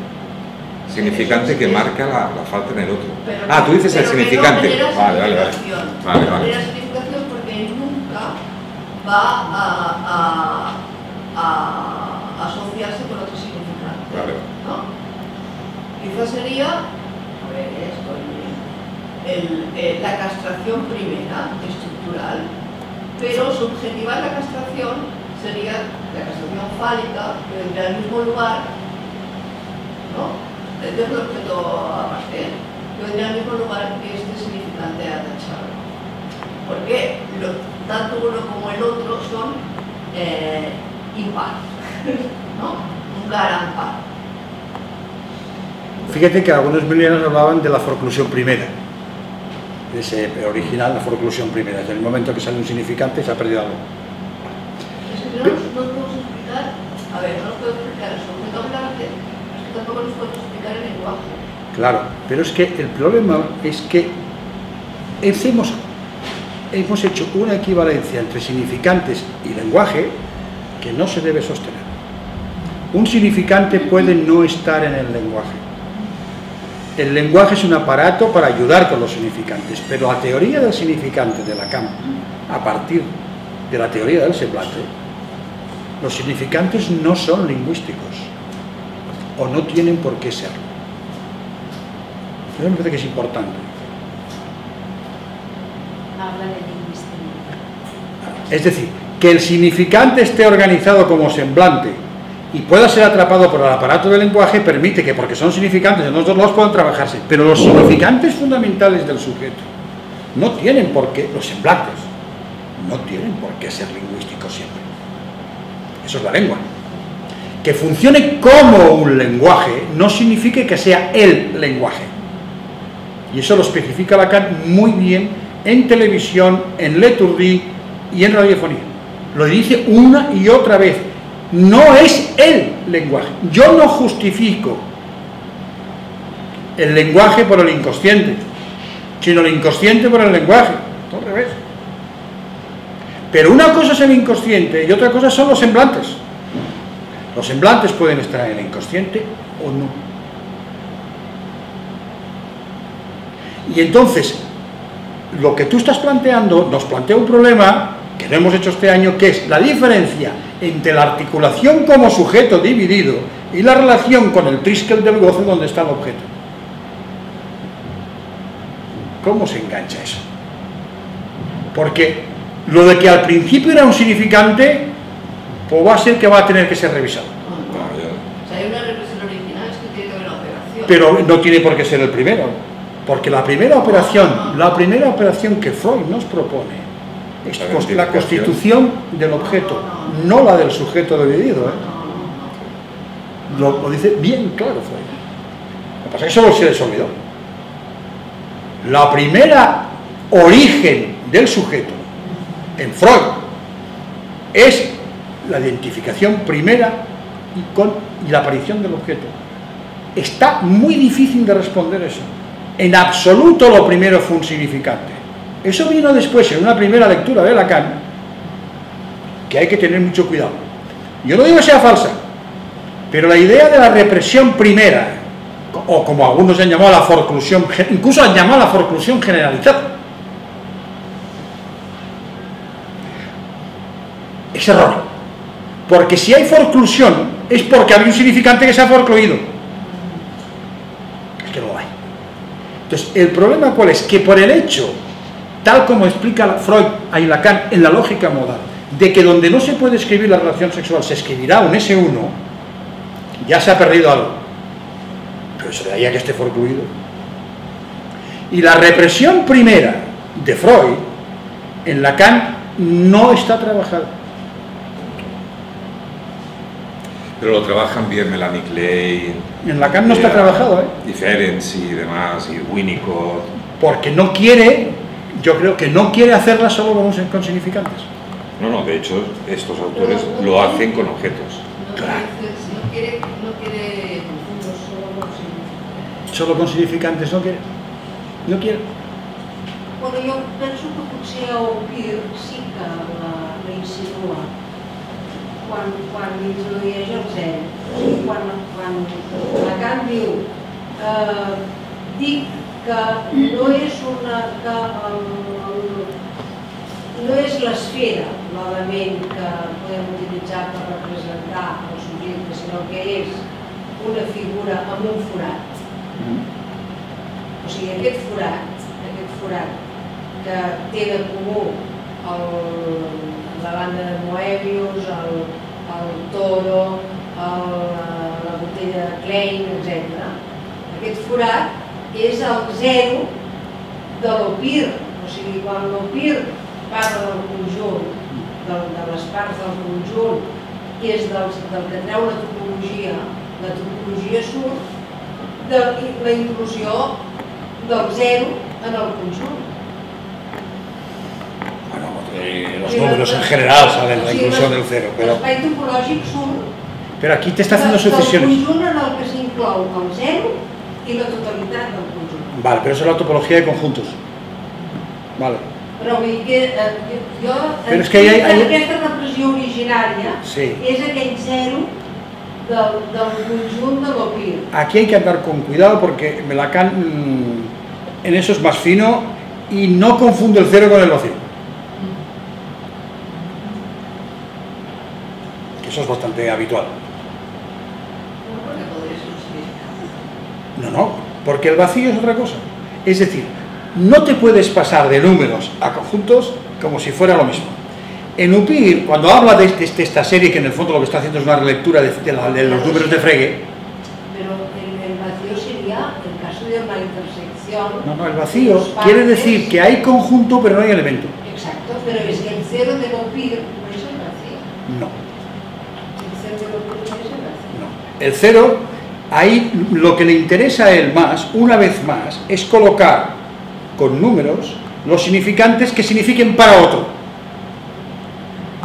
S2: Significante que marca la falta en el otro.
S3: Pero
S2: Tú dices el
S3: pero
S2: significante.
S3: Que no
S2: Vale.
S3: No genera significación porque nunca va a asociarse con otro significante.
S2: Vale.
S3: ¿No? Quizás sería, a ver, la castración primera, estructural, pero subjetiva la castración sería la castración fálica, que vendría al mismo lugar, ¿no? Este es el objeto aparte, que vendría al mismo lugar que este significante a tachar. Porque tanto uno como el otro son impar, ¿no? Un gran par.
S1: Fíjate que algunos milianos hablaban de la forclusión primera, de ese original, la forclusión primera. Desde el momento que sale un significante se ha perdido algo.
S3: Es que no nos podemos explicar, no nos podemos explicar el sujeto hablante, es que tampoco nos podemos explicar el lenguaje.
S1: Claro, pero es que el problema es que hemos hecho una equivalencia entre significantes y lenguaje que no se debe sostener. Un significante puede no estar en el lenguaje. El lenguaje es un aparato para ayudar con los significantes, pero la teoría del significante de Lacan, a partir de la teoría del semblante, los significantes no son lingüísticos, o no tienen por qué serlo. Eso me parece que es importante.
S4: Habla de lingüística.
S1: Es decir, que el significante esté organizado como semblante y pueda ser atrapado por el aparato del lenguaje permite que, porque son significantes en los dos lados, puedan trabajarse, pero los significantes fundamentales del sujeto no tienen por qué, los semblantes no tienen por qué ser lingüísticos siempre. Eso es la lengua. Que funcione como un lenguaje no significa que sea el lenguaje, y eso lo especifica Lacan muy bien en televisión, en Leturdi y en radiofonía. Lo dice una y otra vez. No es el lenguaje. Yo no justifico el lenguaje por el inconsciente, sino el inconsciente por el lenguaje. Todo al revés. Pero una cosa es el inconsciente y otra cosa son los semblantes. Los semblantes pueden estar en el inconsciente o no. Y entonces, lo que tú estás planteando nos plantea un problema que no hemos hecho este año, que es la diferencia entre la articulación como sujeto dividido y la relación con el triskel del goce donde está el objeto. ¿Cómo se engancha eso? Porque lo de que al principio era un significante, pues va a ser que va a tener que ser revisado.
S3: O sea, hay una represión original, es que tiene que haber una operación.
S1: Pero no tiene por qué ser el primero, porque la primera operación que Freud nos propone es la constitución del objeto, no la del sujeto dividido. Lo dice bien claro Freud. Lo que pasa es que eso se les olvidó. La primera origen del sujeto en Freud es la identificación primera y la aparición del objeto. Está muy difícil de responder eso. En absoluto lo primero fue un significante. Eso vino después en una primera lectura de Lacan, que hay que tener mucho cuidado. Yo no digo que sea falsa, pero la idea de la represión primera, o como algunos han llamado la forclusión, incluso han llamado la forclusión generalizada, es erróneo. Porque si hay forclusión es porque había un significante que se ha forcluido. Es que no lo hay. Entonces, el problema ¿cuál es? Que por el hecho, tal como explica Freud y Lacan en la lógica modal, de que donde no se puede escribir la relación sexual se escribirá un S1, ya se ha perdido algo. Pero eso de ahí a que esté forcluido. Y la represión primera de Freud en Lacan no está trabajada.
S2: Pero lo trabajan bien Melanie Klein.
S1: En Lacan no está trabajado,
S2: Y Ferenczi y demás, y Winnicott.
S1: Porque no quiere, yo creo que no quiere hacerla solo con significantes.
S2: No, de hecho, estos autores lo hacen con objetos.
S1: Claro.
S3: No quiere
S4: Solo con significantes.
S1: Solo con significantes no quiere. No quiere.
S4: Bueno, jo penso que potser el PIR sí que la insinua quan introdueix el zero. O sigui, quan Lacan diu dic que no és no és l'esfera l'element que podem utilitzar per representar el subjecte, sinó que és una figura amb un forat. O sigui, aquest forat que té de comú la banda de Moebius, el toro, la botella de Klein, etc. Aquest forat és el zero de l'Opir. O sigui, quan l'Opir parla del conjunt, de les parts del conjunt, i és del que treu la topologia surt de la inclusió del zero en el conjunt.
S1: Los números en general salen la inclusión del cero, pero...
S4: L'espai topològic surt...
S1: Pero aquí te está haciendo sucesiones.
S4: Del conjunt en el que s'inclou el zero i la totalitat del conjunt.
S1: Vale, pero eso es la topología de conjuntos. Vale.
S4: Però vull dir que jo...
S1: Però és que
S4: aquesta repressió originària
S1: sí.
S4: És aquell zero del conjunt de l'Opir.
S1: Aquí hay que andar con cuidado porque Lacan en eso es más fino y no confunde el cero con el vacío. Eso es bastante habitual. No, porque el vacío es otra cosa. Es decir, no te puedes pasar de números a conjuntos como si fuera lo mismo. En Upir, cuando habla de esta serie, que en el fondo lo que está haciendo es una relectura de los números de Frege.
S4: Pero el vacío sería el caso de una intersección.
S1: No, el vacío quiere decir que hay conjunto pero no hay elemento.
S4: Exacto, pero es que el cero de Upir no es el vacío.
S1: No. El cero, ahí lo que le interesa a él más, una vez más, es colocar con números los significantes que signifiquen para otro.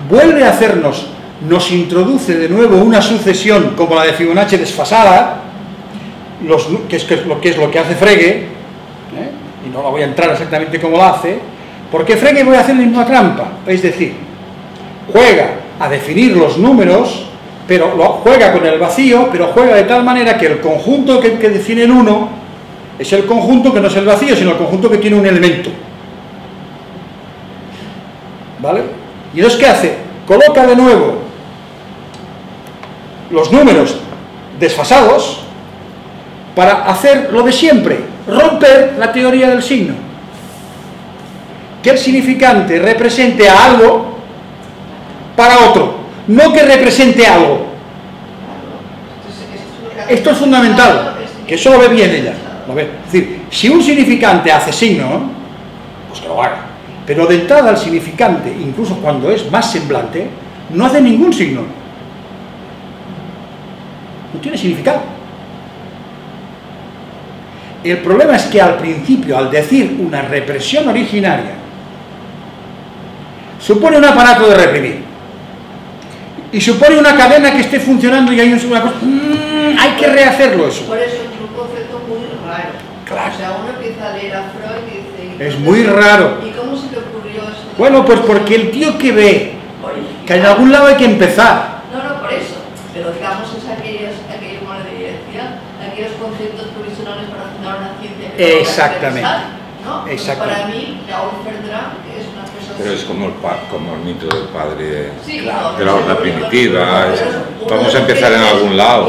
S1: Vuelve a hacernos, nos introduce de nuevo una sucesión como la de Fibonacci desfasada, que es lo que hace Frege, y no la voy a entrar exactamente como la hace, porque Frege voy a hacer la misma trampa, es decir, juega a definir los números, pero lo juega con el vacío, pero juega de tal manera que el conjunto que define el 1 es el conjunto que no es el vacío, sino el conjunto que tiene un elemento. ¿Vale? Y entonces, ¿qué hace? Coloca de nuevo los números desfasados para hacer lo de siempre, romper la teoría del signo. Que el significante represente a algo para otro. No que represente algo. Esto es fundamental, que eso lo ve bien ella. Lo ve. Es decir, si un significante hace signo, pues que lo haga. Pero de entrada el significante, incluso cuando es más semblante, no hace ningún signo. No tiene significado. El problema es que al principio, al decir una represión originaria, supone un aparato de reprimir. Y supone una cadena que esté funcionando y hay una cosa... hay que rehacerlo eso.
S3: Por eso es un concepto muy raro.
S1: Claro.
S3: O sea, uno empieza a leer a Freud y dice...
S1: Es muy raro.
S3: ¿Y cómo se le ocurrió esto?
S1: Bueno, pues porque el tío que ve que en algún lado hay que empezar.
S3: No, por eso. Pero digamos es aquellos, como le decía, aquellos conceptos provisionales para fundar una ciencia que
S1: exactamente.
S3: ¿no?
S1: Exactamente.
S3: Para mí, la Verdran es una cosa...
S2: Pero es como el mito del padre,
S3: sí,
S2: claro, de la horda primitiva. Vamos a empezar en algún lado.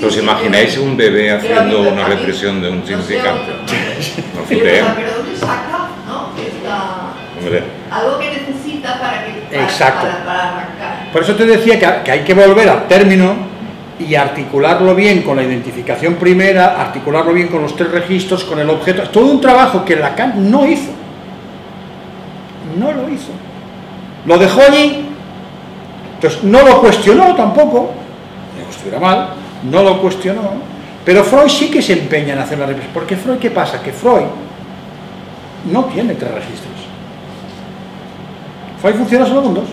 S2: ¿No? ¿Os imagináis un bebé haciendo una represión de un significante? No
S3: pero ¿dónde saca? ¿No? Algo que necesita para arrancar.
S1: Por eso te decía que hay que volver al término y articularlo bien con la identificación primera, articularlo bien con los tres registros, con el objeto. Es todo un trabajo que Lacan no hizo. No lo hizo. Lo dejó allí, entonces no lo cuestionó tampoco, no estuviera mal, no lo cuestionó, pero Freud sí que se empeña en hacer la represión. Porque Freud, ¿qué pasa? Que Freud no tiene tres registros. Freud funciona solo con dos.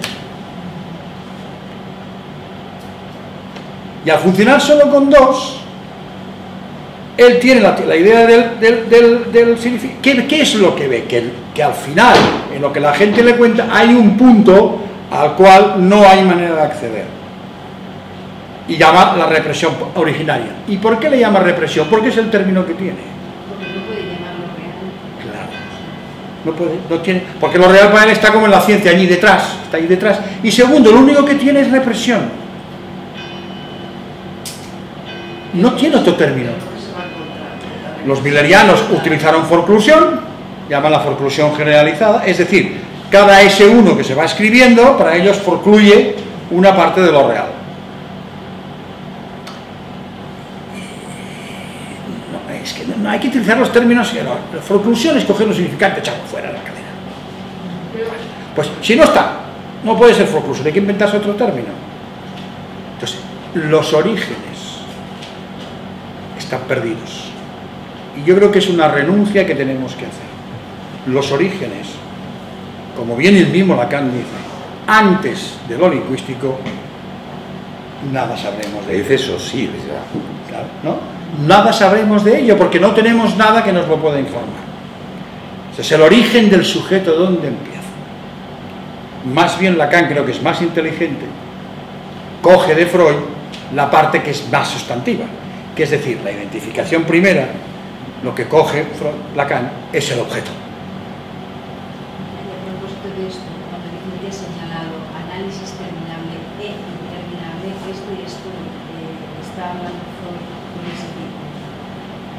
S1: Y al funcionar solo con dos, él tiene la idea del significado. ¿Qué es lo que ve? Que al final, en lo que la gente le cuenta, hay un punto al cual no hay manera de acceder. Y llama la represión originaria. ¿Y por qué le llama represión? Porque es el término que tiene.
S4: Porque no puede llamarlo real.
S1: Claro. No puede, no tiene. Porque lo real para él está como en la ciencia, allí detrás. Está ahí detrás. Y segundo, lo único que tiene es represión. No tiene otro término. Los millerianos utilizaron forclusión, llaman la forclusión generalizada, es decir, cada S1 que se va escribiendo, para ellos forcluye una parte de lo real. No, es que no hay que utilizar los términos, la forclusión es coger los significantes, echarlo fuera de la cadena. Pues si no está, no puede ser forclusión, hay que inventarse otro término. Entonces, los orígenes están perdidos. Y yo creo que es una renuncia que tenemos que hacer. Los orígenes, como bien el mismo Lacan dice, antes de lo lingüístico, nada sabremos de ello.
S2: Dice eso sí,
S1: Claro, ¿no? Nada sabremos de ello, porque no tenemos nada que nos lo pueda informar. Ese es el origen del sujeto, ¿dónde empieza? Más bien Lacan, creo que es más inteligente, coge de Freud la parte que es más sustantiva, que es decir, la identificación primera. Lo que coge Lacan es el objeto.
S4: A propósito de esto, cuando dice que he señalado análisis terminable e interminable, esto y esto está hablando Freud con ese tipo.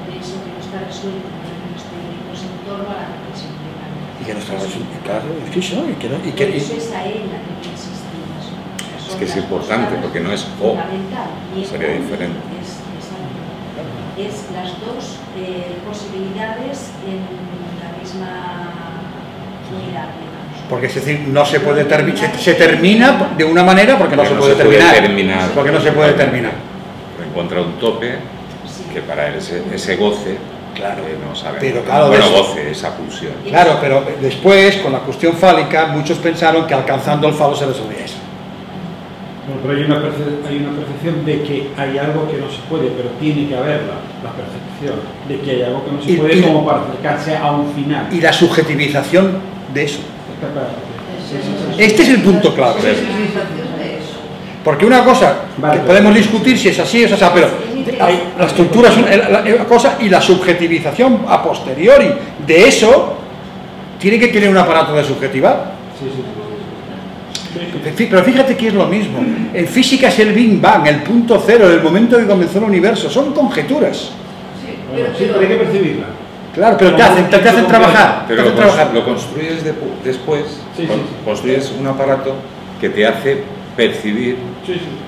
S4: De eso que no está resuelto en términos teóricos en torno a la reflexión legal.
S1: Y que no está resuelto, claro, es que eso,
S4: Por eso es a él la que insistimos.
S2: Es que es importante, porque no es o, sería diferente.
S4: Es las dos posibilidades en la misma unidad, digamos.
S1: Porque es decir, no se puede se termina de una manera porque no se puede terminar. Porque no se puede terminar.
S2: Encuentra un tope que para él ese goce,
S1: claro,
S2: no sabe.
S1: Pero claro,
S2: bueno, goce, esa pulsión.
S1: Claro, pero después, con la cuestión fálica, muchos pensaron que alcanzando el falo se resolvía eso.
S5: Bueno, pero hay una percepción de que hay algo que no se puede, pero tiene que haberla, la percepción de que hay algo que no se puede como para acercarse a un final.
S1: Y la subjetivización de eso. Este es el punto clave. Porque una cosa, que podemos discutir si es así o es así, pero la estructura es una cosa y la subjetivización a posteriori de eso tiene que tener un aparato de subjetivar.
S5: Sí, sí, sí.
S1: Pero fíjate que es lo mismo. En física es el Big Bang, el punto cero, el momento que comenzó el universo. Son conjeturas.
S3: Sí,
S5: Pero hay que percibirla.
S1: Claro, pero te hacen trabajar.
S2: Pero lo construyes después, construyes un aparato que te hace percibir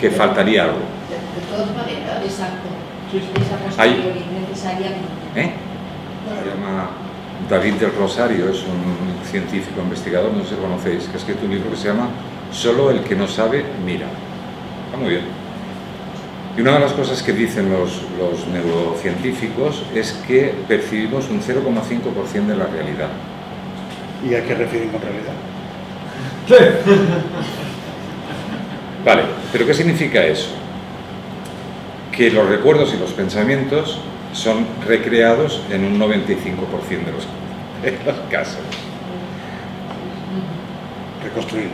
S2: que faltaría algo.
S3: de todas maneras.
S4: Exacto.
S5: Sí, sí.
S4: Esa posteriori, necesariamente.
S2: Se llama David del Rosario, es un científico investigador, no sé si lo conocéis, que ha escrito un libro que se llama Solo el que no sabe, mira. Está muy bien. Y una de las cosas que dicen los neurocientíficos es que percibimos un 0,5% de la realidad.
S1: ¿Y a qué refieren con realidad?
S2: Vale, pero ¿qué significa eso? Que los recuerdos y los pensamientos son recreados en un 95% de los casos.
S1: Reconstruidos.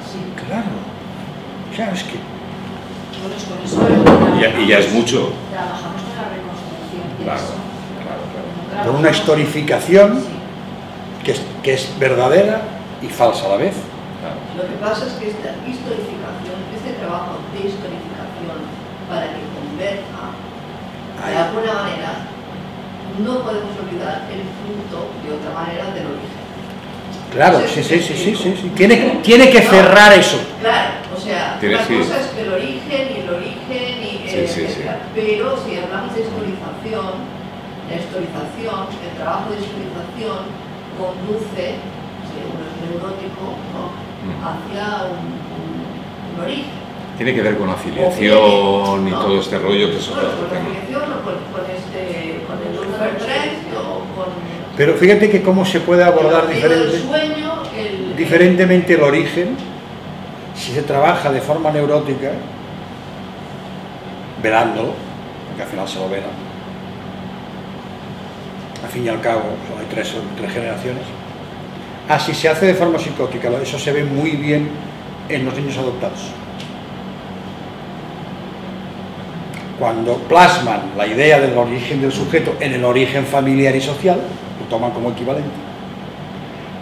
S4: Sí.
S1: Claro, es que...
S4: Bueno,
S2: Y ya es mucho.
S4: Trabajamos con la reconstrucción.
S2: Claro.
S1: Con una historificación que es verdadera y falsa a la vez.
S3: Lo que pasa es que esta historificación, este trabajo de historificación para que converja, de alguna manera, no podemos olvidar el punto, de otra manera, del origen.
S1: Claro, sí. Tiene que cerrar eso.
S3: Claro, o sea,
S2: Tiene,
S3: una
S2: sí.
S3: cosa es que el origen, etcétera. Pero si hablamos de historización, el trabajo de historización conduce, si uno es neurótico, ¿no?, hacia un origen.
S2: Tiene que ver con la afiliación y todo este rollo que son.
S3: Bueno, con la afiliación o con el Lufertrecht o con...
S1: Pero fíjate que cómo se puede abordar diferentemente el origen si se trabaja de forma neurótica, velándolo, porque al final se lo vela, al fin y al cabo, hay tres generaciones. Si se hace de forma psicótica, eso se ve muy bien en los niños adoptados. Cuando plasman la idea del origen del sujeto en el origen familiar y social, lo toman como equivalente,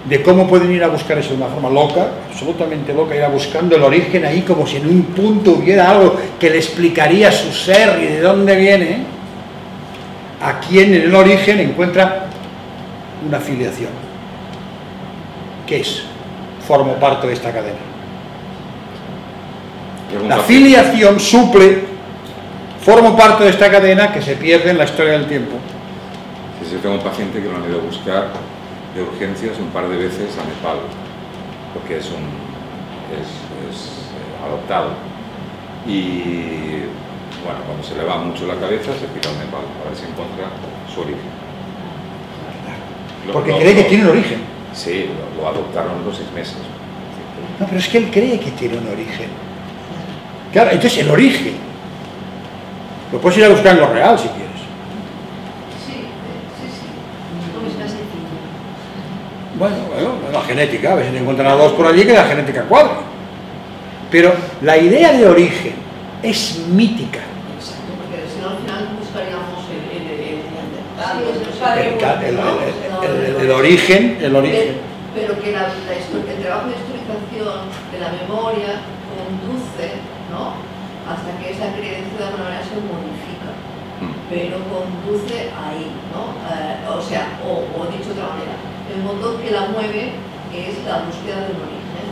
S1: de cómo pueden ir a buscar eso de una forma loca, absolutamente loca, ir a buscando el origen ahí como si en un punto hubiera algo que le explicaría su ser y de dónde viene. Aquí en el origen encuentra una filiación. ¿Qué es? Formo parte de esta cadena. La filiación suple, formo parte de esta cadena que se pierde en la historia del tiempo.
S2: Sí, yo tengo un paciente que lo han ido a buscar de urgencias un par de veces a Nepal, porque es adoptado. Y bueno, cuando se le va mucho la cabeza, se pira a Nepal a ver si encuentra su origen.
S1: Porque cree que tiene un origen.
S2: Sí, lo adoptaron los 6 meses.
S1: No, pero es que él cree que tiene un origen. Claro, entonces el origen lo puedes ir a buscar en lo real si quieres.
S3: Sí. No es más sencillo.
S1: Bueno, la genética, a ver si te encuentran a 2 por allí que la genética cuadra. Pero la idea de origen es mítica.
S3: Exacto, porque si no al final buscaríamos
S1: El origen.
S3: Pero que el trabajo de historización de la memoria conduce, ¿no?, hasta que esa creencia de alguna manera se modifica, pero conduce ahí, ¿no? O dicho de otra manera, el motor que la mueve es la búsqueda del origen.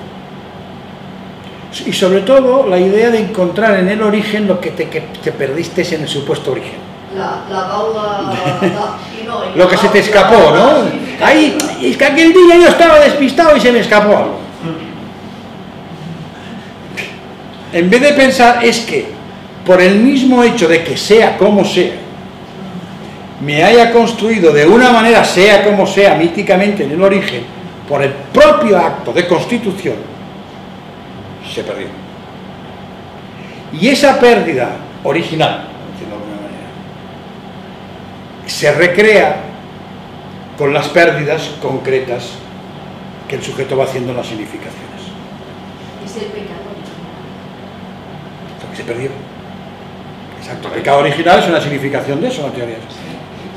S1: Y sobre todo la idea de encontrar en el origen lo que te perdiste en el supuesto origen.
S3: La gauda
S1: lo que se te escapó, ¿no? Ahí, es que aquel día yo estaba despistado y se me escapó algo. En vez de pensar es que por el mismo hecho de que sea como sea, me haya construido de una manera, sea como sea, míticamente en el origen, por el propio acto de constitución, se perdió. Y esa pérdida original, de alguna manera, se recrea con las pérdidas concretas que el sujeto va haciendo en las significaciones.
S4: Es el pecado.
S1: Lo que se perdió. Exacto. El pecado original es una significación de eso, en la teoría.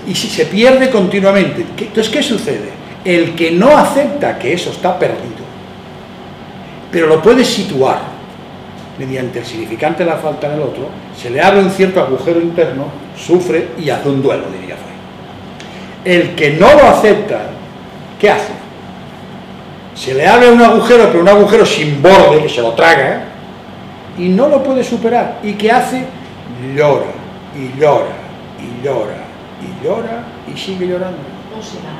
S1: Y si se pierde continuamente, entonces ¿qué sucede? El que no acepta que eso está perdido, pero lo puede situar mediante el significante de la falta en el otro, se le abre un cierto agujero interno, sufre y hace un duelo, diría Freud. El que no lo acepta, ¿qué hace? Se le abre un agujero, pero un agujero sin borde, que se lo traga, y no lo puede superar. ¿Y qué hace? Llora, y llora, y llora, y llora, y sigue llorando.
S4: O se va a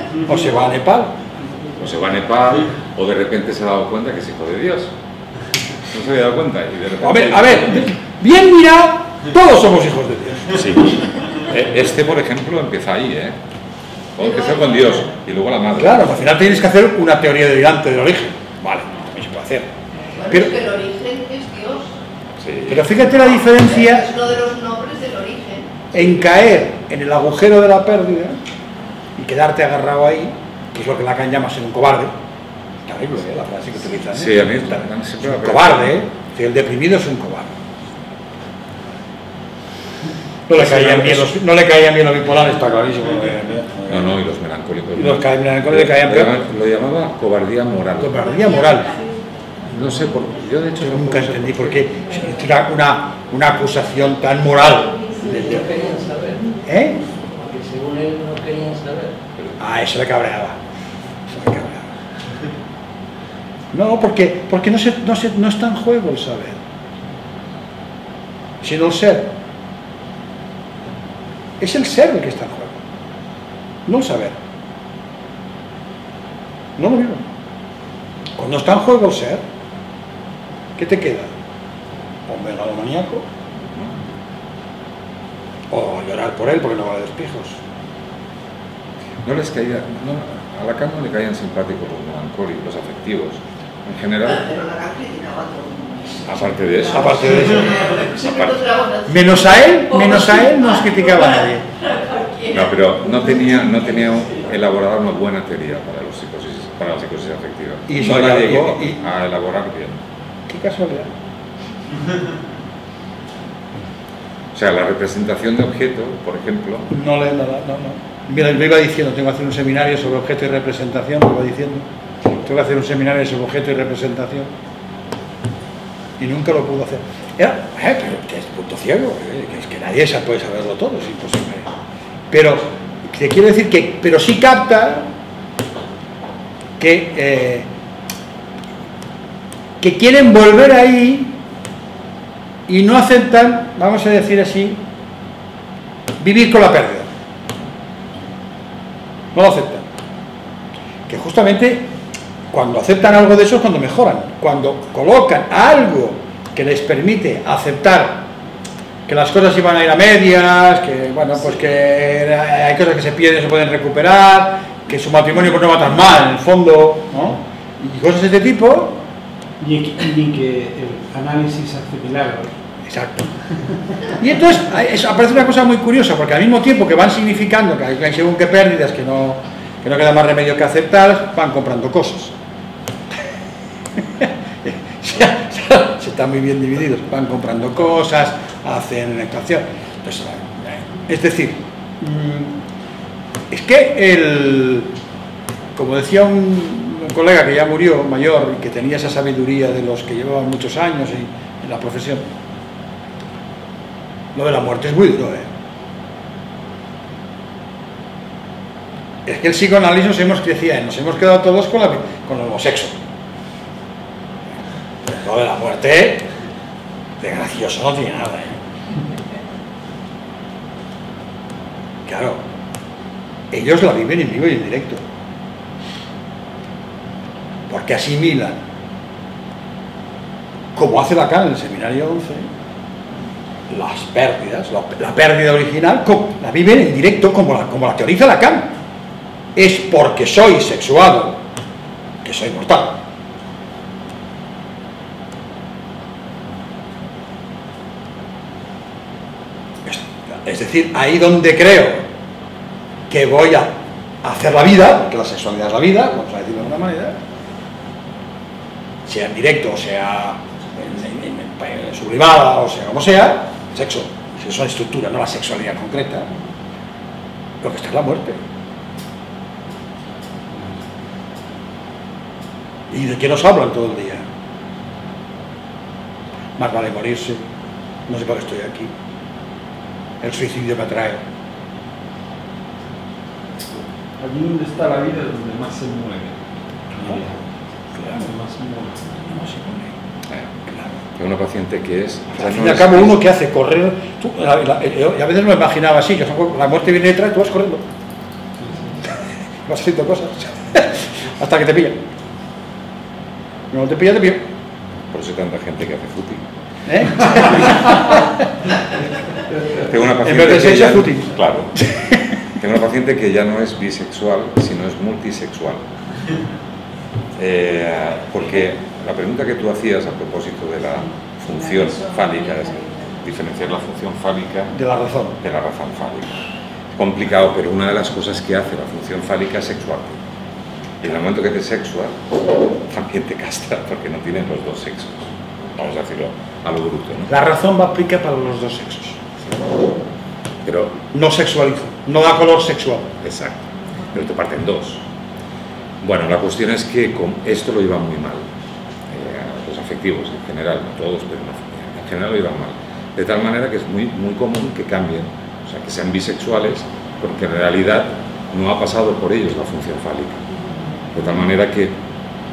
S4: Nepal.
S1: O se va a Nepal.
S2: O se va a Nepal, o de repente se ha dado cuenta que es hijo de Dios. No se había dado cuenta. Y de repente...
S1: A ver, bien mirado, todos somos hijos de Dios.
S2: Sí. Este, por ejemplo, empieza ahí, ¿eh? Empezó con Dios y luego la madre.
S1: Claro, al final tienes que hacer una teoría delirante del origen. Vale, también se puede hacer.
S3: Pero que el origen es Dios.
S2: Sí.
S1: Pero fíjate la diferencia
S3: Es uno de los nombres del origen.
S1: en caer en el agujero de la pérdida y quedarte agarrado ahí, que es lo que Lacan llama ser un cobarde. Terrible, la frase que utilizan.
S2: Sí, a mí
S1: es un cobarde, Si el deprimido es un cobarde. No le caían bien los bipolares, está clarísimo.
S2: No, y los melancólicos.
S1: Y los melancólicos le caían peor.
S2: Lo llamaba cobardía moral.
S1: Cobardía moral.
S2: No sé, yo de hecho
S1: Yo nunca entendí por qué era una acusación tan moral.
S6: No querían saber. Porque según él no querían saber.
S1: Eso le cabreaba. No, porque no está en juego el saber, sino el ser. Es el ser el que está en juego, no el saber. No lo mismo. Cuando está en juego el ser, ¿qué te queda? O megalomaníaco, o llorar por él porque no vale despijos.
S2: no les caía, a Lacan no le caían simpáticos los melancólicos, los afectivos. En general,
S3: Pero Lacan criticaba todo.
S2: aparte de eso.
S1: Aparte de eso.
S3: Siempre encontraba una
S1: Menos a él no os criticaba a nadie.
S2: No, pero no tenía elaborada una buena teoría para la psicosis afectiva.
S1: Y
S2: no la llegó a elaborar bien.
S1: Qué casualidad.
S2: O sea, la representación de objeto, por ejemplo...
S1: No. Mira, me iba diciendo, tengo que hacer un seminario sobre objeto y representación, me iba diciendo. Tengo que hacer un seminario sobre objeto y representación. Y nunca lo pudo hacer. Pero es punto ciego, es que nadie puede saberlo todo, es imposible. Pero te quiero decir que, pero sí capta que quieren volver ahí y no aceptan, vamos a decir así, vivir con la pérdida. No lo aceptan. Que justamente cuando aceptan algo de eso es cuando mejoran, cuando colocan algo que les permite aceptar que las cosas iban a ir a medias, que bueno, pues que hay cosas que se pierden y se pueden recuperar, que su matrimonio pues no va tan mal en el fondo, ¿no? Y cosas de este tipo.
S5: Y que el análisis hace milagros.
S1: Exacto. Y entonces aparece una cosa muy curiosa, porque al mismo tiempo que van significando que hay según qué pérdidas que no queda más remedio que aceptar, van comprando cosas. Se están muy bien divididos, van comprando cosas, hacen actuación. Entonces, es decir, es que como decía un colega que ya murió, mayor, y que tenía esa sabiduría de los que llevaban muchos años en la profesión, lo de la muerte es muy duro, Es que el psicoanálisis nos hemos quedado todos con el homosexo. Lo de la muerte, de gracioso no tiene nada, Claro, ellos la viven en vivo y en directo. Porque asimilan, como hace Lacan en el seminario 11, las pérdidas, la pérdida original, la viven en directo como la teoriza Lacan. Es porque soy sexuado que soy mortal. Es decir, ahí donde creo que voy a hacer la vida, porque la sexualidad es la vida, vamos a decirlo de alguna manera, sea en directo, o sea en sublimada, o sea como sea, sexo, si eso es estructura, no la sexualidad concreta, lo que está es la muerte. ¿Y de qué nos hablan todo el día? Más vale morirse, no sé por qué estoy aquí, el suicidio me atrae.
S5: Allí donde está la vida es donde más se mueve.
S1: Claro.
S5: Más se mueve.
S2: Claro. Una paciente que es...
S1: Al fin y al cabo, uno que hace correr... y a veces me imaginaba así, que la muerte viene detrás y tú vas corriendo. Vas haciendo cosas. Hasta que te pillan. No te pilla, te pilla.
S2: Por eso hay tanta gente que hace footing.
S1: ¿Eh?
S2: Tengo una paciente
S1: en vez de
S2: que ya,
S1: footing.
S2: claro. Tengo una paciente que ya no es bisexual, sino es multisexual. Porque la pregunta que tú hacías a propósito de la función fálica es diferenciar la función fálica
S1: de la razón
S2: fálica. Es complicado, pero una de las cosas que hace la función fálica es sexual. Y en el momento que te sexual, también te castra porque no tienes los dos sexos. Vamos a decirlo a lo bruto, ¿no?
S1: La razón va a aplicar para los dos sexos.
S2: Pero
S1: no sexualiza, no da color sexual.
S2: Exacto, pero te parten dos. Bueno, la cuestión es que esto lo llevan muy mal. Los afectivos en general, no todos, pero en general lo llevan mal. De tal manera que es muy común que cambien, o sea, que sean bisexuales, porque en realidad no ha pasado por ellos la función fálica. De tal manera que,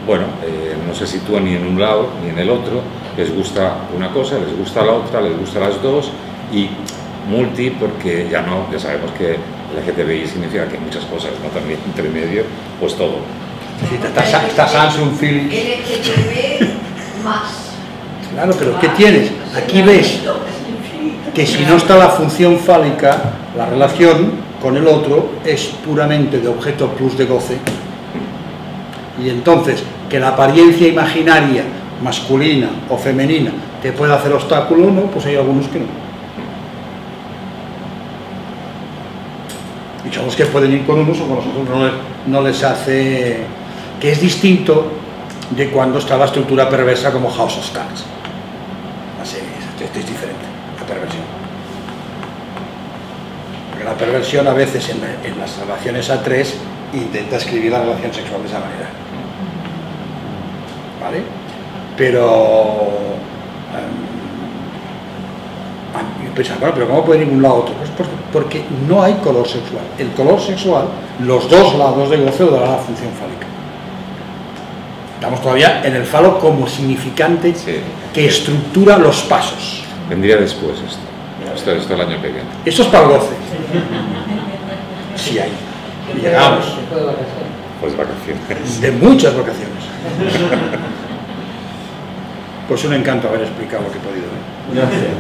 S2: bueno, no se sitúan ni en un lado ni en el otro, les gusta una cosa, les gusta la otra, les gustan las dos, y multi porque ya sabemos que LGTBI significa que muchas cosas, ¿no? También entre medio, pues todo.
S1: Está Samsung, Philips.
S3: LGTB más.
S1: Claro, pero ¿qué tienes? Aquí ves que si no está la función fálica, la relación con el otro es puramente de objeto plus de goce. Y entonces, que la apariencia imaginaria, masculina o femenina, te puede hacer obstáculo, ¿no? Pues hay algunos que no. Y son los que pueden ir con unos o con los otros no les hace... Que es distinto de cuando está la estructura perversa como House of Cards. Así esto es diferente, la perversión. Porque la perversión a veces en las relaciones A3 intenta escribir la relación sexual de esa manera. ¿Vale? Pero... yo pensaba, bueno, pero ¿cómo puede ir de un lado a otro? Pues porque no hay color sexual. El color sexual, los dos lados de goce dará la función fálica. Estamos todavía en el falo como significante que estructura los pasos.
S2: Vendría después esto el año que viene.
S1: Eso es para el goce. Sí hay. Llegamos.
S2: Pues vacaciones.
S1: De muchas vacaciones. Pues un encanto haber explicado lo que he podido ver.
S5: Gracias.